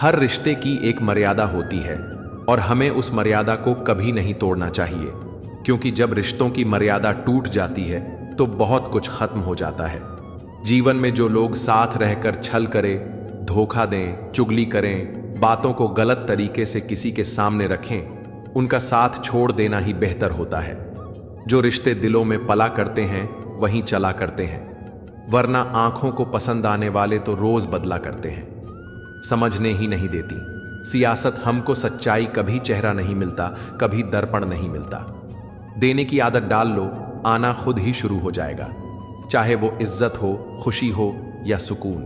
हर रिश्ते की एक मर्यादा होती है और हमें उस मर्यादा को कभी नहीं तोड़ना चाहिए, क्योंकि जब रिश्तों की मर्यादा टूट जाती है तो बहुत कुछ खत्म हो जाता है। जीवन में जो लोग साथ रहकर छल करें, धोखा दें, चुगली करें, बातों को गलत तरीके से किसी के सामने रखें, उनका साथ छोड़ देना ही बेहतर होता है। जो रिश्ते दिलों में पला करते हैं वहीं चला करते हैं, वरना आंखों को पसंद आने वाले तो रोज बदला करते हैं। समझने ही नहीं देती सियासत हमको सच्चाई, कभी चेहरा नहीं मिलता, कभी दर्पण नहीं मिलता। देने की आदत डाल लो, आना खुद ही शुरू हो जाएगा, चाहे वो इज्जत हो, खुशी हो या सुकून।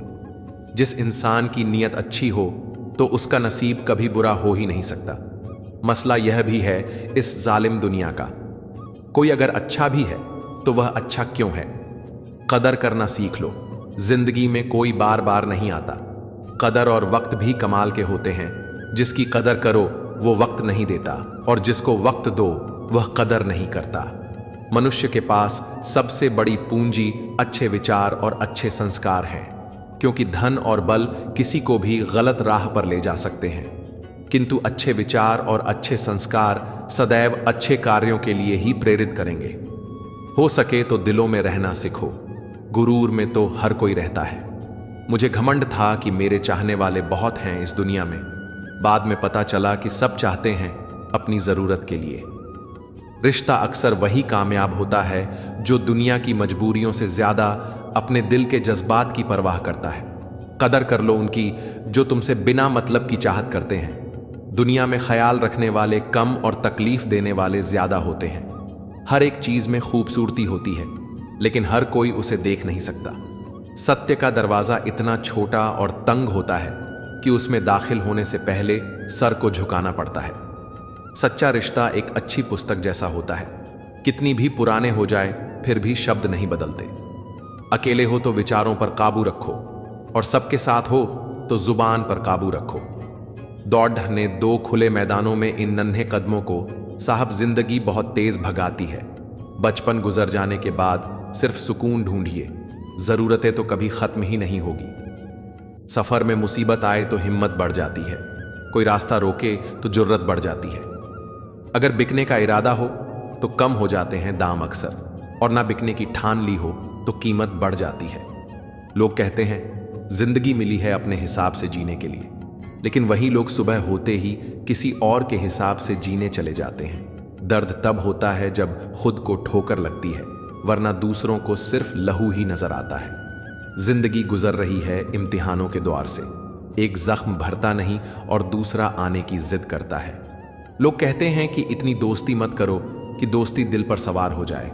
जिस इंसान की नीयत अच्छी हो तो उसका नसीब कभी बुरा हो ही नहीं सकता। मसला यह भी है इस जालिम दुनिया का, कोई अगर अच्छा भी है तो वह अच्छा क्यों है? कदर करना सीख लो। जिंदगी में कोई बार बार नहीं आता। कदर और वक्त भी कमाल के होते हैं। जिसकी कदर करो वो वक्त नहीं देता, और जिसको वक्त दो वह कदर नहीं करता। मनुष्य के पास सबसे बड़ी पूंजी अच्छे विचार और अच्छे संस्कार हैं, क्योंकि धन और बल किसी को भी गलत राह पर ले जा सकते हैं, किंतु अच्छे विचार और अच्छे संस्कार सदैव अच्छे कार्यों के लिए ही प्रेरित करेंगे। हो सके तो दिलों में रहना सीखो, गुरूर में तो हर कोई रहता है। मुझे घमंड था कि मेरे चाहने वाले बहुत हैं इस दुनिया में। बाद में पता चला कि सब चाहते हैं अपनी जरूरत के लिए। रिश्ता अक्सर वही कामयाब होता है जो दुनिया की मजबूरियों से ज्यादा अपने दिल के जज्बात की परवाह करता है। कदर कर लो उनकी जो तुमसे बिना मतलब की चाहत करते हैं। दुनिया में ख्याल रखने वाले कम और तकलीफ देने वाले ज्यादा होते हैं। हर एक चीज में खूबसूरती होती है, लेकिन हर कोई उसे देख नहीं सकता। सत्य का दरवाजा इतना छोटा और तंग होता है कि उसमें दाखिल होने से पहले सर को झुकाना पड़ता है। सच्चा रिश्ता एक अच्छी पुस्तक जैसा होता है, कितनी भी पुराने हो जाए फिर भी शब्द नहीं बदलते। अकेले हो तो विचारों पर काबू रखो, और सबके साथ हो तो जुबान पर काबू रखो। दौड़-ढहने दो खुले मैदानों में इन नन्हे कदमों को साहब जिंदगी बहुत तेज भगाती है। बचपन गुजर जाने के बाद सिर्फ सुकून ढूंढिए, जरूरतें तो कभी खत्म ही नहीं होगी। सफर में मुसीबत आए तो हिम्मत बढ़ जाती है, कोई रास्ता रोके तो जुर्रत बढ़ जाती है। अगर बिकने का इरादा हो तो कम हो जाते हैं दाम अक्सर, और ना बिकने की ठान ली हो तो कीमत बढ़ जाती है। लोग कहते हैं जिंदगी मिली है अपने हिसाब से जीने के लिए, लेकिन वही लोग सुबह होते ही किसी और के हिसाब से जीने चले जाते हैं। दर्द तब होता है जब खुद को ठोकर लगती है, वरना दूसरों को सिर्फ लहू ही नजर आता है। जिंदगी गुजर रही है इम्तिहानों के द्वार से। एक जख्म भरता नहीं और दूसरा आने की जिद करता है। लोग कहते हैं कि इतनी दोस्ती मत करो कि दोस्ती दिल पर सवार हो जाए।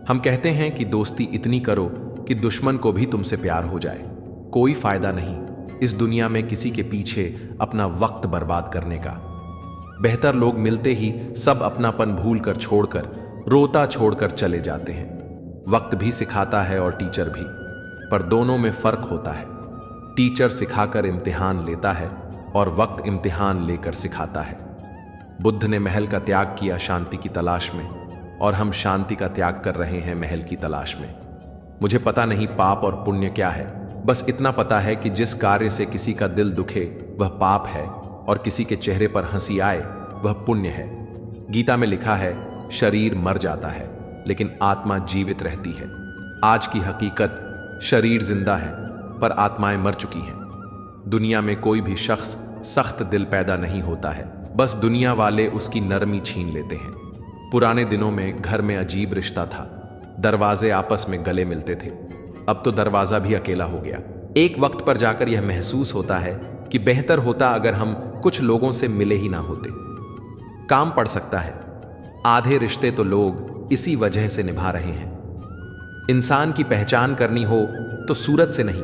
हम कहते हैं कि दोस्ती इतनी करो कि दुश्मन को भी तुमसे प्यार हो जाए। कोई फायदा नहीं इस दुनिया में किसी के पीछे अपना वक्त बर्बाद करने का। बेहतर लोग मिलते ही सब अपनापन भूल कर छोड़कर, रोता छोड़कर चले जाते हैं। वक्त भी सिखाता है और टीचर भी, पर दोनों में फर्क होता है। टीचर सिखाकर इम्तिहान लेता है और वक्त इम्तिहान लेकर सिखाता है। बुद्ध ने महल का त्याग किया शांति की तलाश में, और हम शांति का त्याग कर रहे हैं महल की तलाश में। मुझे पता नहीं पाप और पुण्य क्या है, बस इतना पता है कि जिस कार्य से किसी का दिल दुखे वह पाप है, और किसी के चेहरे पर हंसी आए वह पुण्य है। गीता में लिखा है शरीर मर जाता है लेकिन आत्मा जीवित रहती है। आज की हकीकत, शरीर जिंदा है पर आत्माएं मर चुकी हैं। दुनिया में कोई भी शख्स सख्त दिल पैदा नहीं होता है, बस दुनिया वाले उसकी नरमी छीन लेते हैं। पुराने दिनों में घर में अजीब रिश्ता था, दरवाजे आपस में गले मिलते थे। अब तो दरवाजा भी अकेला हो गया। एक वक्त पर जाकर यह महसूस होता है कि बेहतर होता अगर हम कुछ लोगों से मिले ही ना होते। काम पड़ सकता है, आधे रिश्ते तो लोग इसी वजह से निभा रहे हैं। इंसान की पहचान करनी हो तो सूरत से नहीं,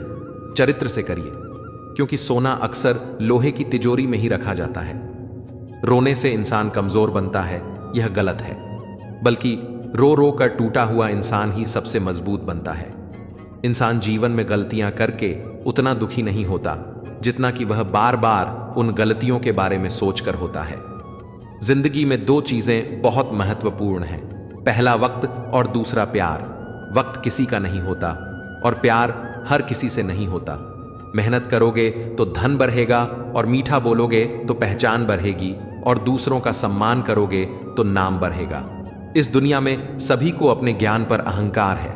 चरित्र से करिए, क्योंकि सोना अक्सर लोहे की तिजोरी में ही रखा जाता है। रोने से इंसान कमजोर बनता है, यह गलत है, बल्कि रो रो कर टूटा हुआ इंसान ही सबसे मजबूत बनता है। इंसान जीवन में गलतियां करके उतना दुखी नहीं होता जितना कि वह बार बार उन गलतियों के बारे में सोचकर होता है। जिंदगी में दो चीजें बहुत महत्वपूर्ण हैं, पहला वक्त और दूसरा प्यार। वक्त किसी का नहीं होता और प्यार हर किसी से नहीं होता। मेहनत करोगे तो धन बढ़ेगा और मीठा बोलोगे तो पहचान बढ़ेगी और दूसरों का सम्मान करोगे तो नाम बढ़ेगा। इस दुनिया में सभी को अपने ज्ञान पर अहंकार है,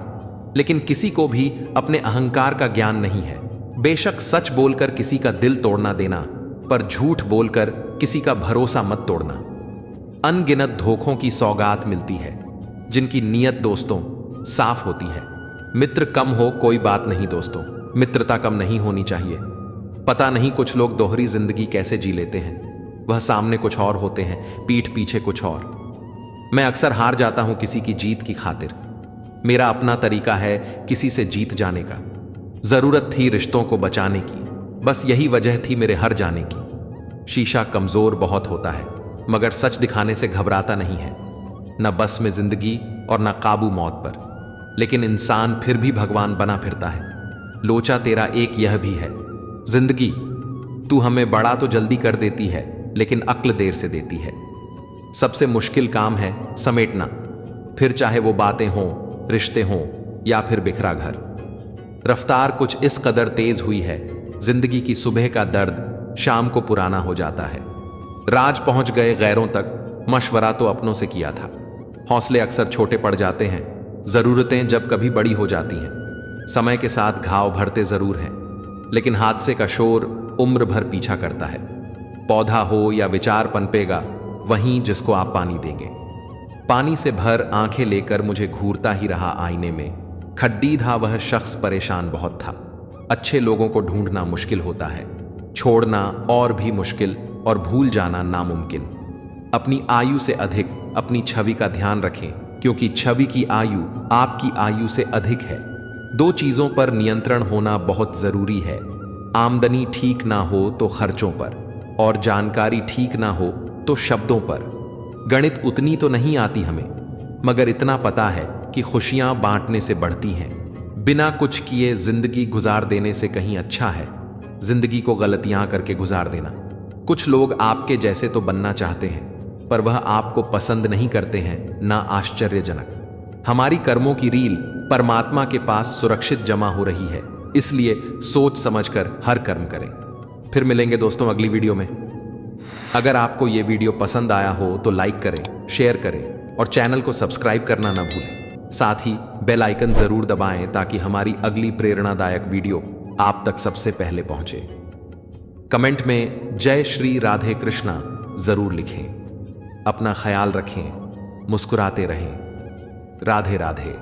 लेकिन किसी को भी अपने अहंकार का ज्ञान नहीं है। बेशक सच बोलकर किसी का दिल तोड़ना देना, पर झूठ बोलकर किसी का भरोसा मत तोड़ना। अनगिनत धोखों की सौगात मिलती है जिनकी नीयत दोस्तों साफ होती है। मित्र कम हो कोई बात नहीं दोस्तों, मित्रता कम नहीं होनी चाहिए। पता नहीं कुछ लोग दोहरी जिंदगी कैसे जी लेते हैं, वह सामने कुछ और होते हैं, पीठ पीछे कुछ और। मैं अक्सर हार जाता हूं किसी की जीत की खातिर। मेरा अपना तरीका है किसी से जीत जाने का। जरूरत थी रिश्तों को बचाने की, बस यही वजह थी मेरे हार जाने की। शीशा कमजोर बहुत होता है मगर सच दिखाने से घबराता नहीं है। न बस में जिंदगी और न काबू मौत पर, लेकिन इंसान फिर भी भगवान बना फिरता है। लोचा तेरा एक यह भी है, जिंदगी तू हमें बड़ा तो जल्दी कर देती है लेकिन अक्ल देर से देती है। सबसे मुश्किल काम है समेटना, फिर चाहे वो बातें हों, रिश्ते हों या फिर बिखरा घर। रफ्तार कुछ इस कदर तेज हुई है, जिंदगी की सुबह का दर्द शाम को पुराना हो जाता है। राज पहुंच गए गैरों तक, मशवरा तो अपनों से किया था। हौसले अक्सर छोटे पड़ जाते हैं, जरूरतें जब कभी बड़ी हो जाती हैं। समय के साथ घाव भरते जरूर हैं, लेकिन हादसे का शोर उम्र भर पीछा करता है। पौधा हो या विचार पनपेगा वहीं जिसको आप पानी देंगे। पानी से भर आंखें लेकर मुझे घूरता ही रहा आईने में। खड्डी था वह शख्स, परेशान बहुत था। अच्छे लोगों को ढूंढना मुश्किल होता है, छोड़ना और भी मुश्किल और भूल जाना नामुमकिन। अपनी आयु से अधिक अपनी छवि का ध्यान रखें, क्योंकि छवि की आयु आपकी आयु से अधिक है। दो चीजों पर नियंत्रण होना बहुत जरूरी है, आमदनी ठीक ना हो तो खर्चों पर, और जानकारी ठीक ना हो तो शब्दों पर। गणित उतनी तो नहीं आती हमें, मगर इतना पता है कि खुशियां बांटने से बढ़ती हैं। बिना कुछ किए जिंदगी गुजार देने से कहीं अच्छा है जिंदगी को गलतियां करके गुजार देना। कुछ लोग आपके जैसे तो बनना चाहते हैं, पर वह आपको पसंद नहीं करते हैं, ना आश्चर्यजनक। हमारी कर्मों की रील परमात्मा के पास सुरक्षित जमा हो रही है, इसलिए सोच समझकर हर कर्म करें। फिर मिलेंगे दोस्तों अगली वीडियो में। अगर आपको ये वीडियो पसंद आया हो तो लाइक करें, शेयर करें और चैनल को सब्सक्राइब करना ना भूलें। साथ ही बेल आइकन जरूर दबाएं ताकि हमारी अगली प्रेरणादायक वीडियो आप तक सबसे पहले पहुंचे। कमेंट में जय श्री राधे कृष्णा जरूर लिखें। अपना ख्याल रखें, मुस्कुराते रहें। राधे राधे।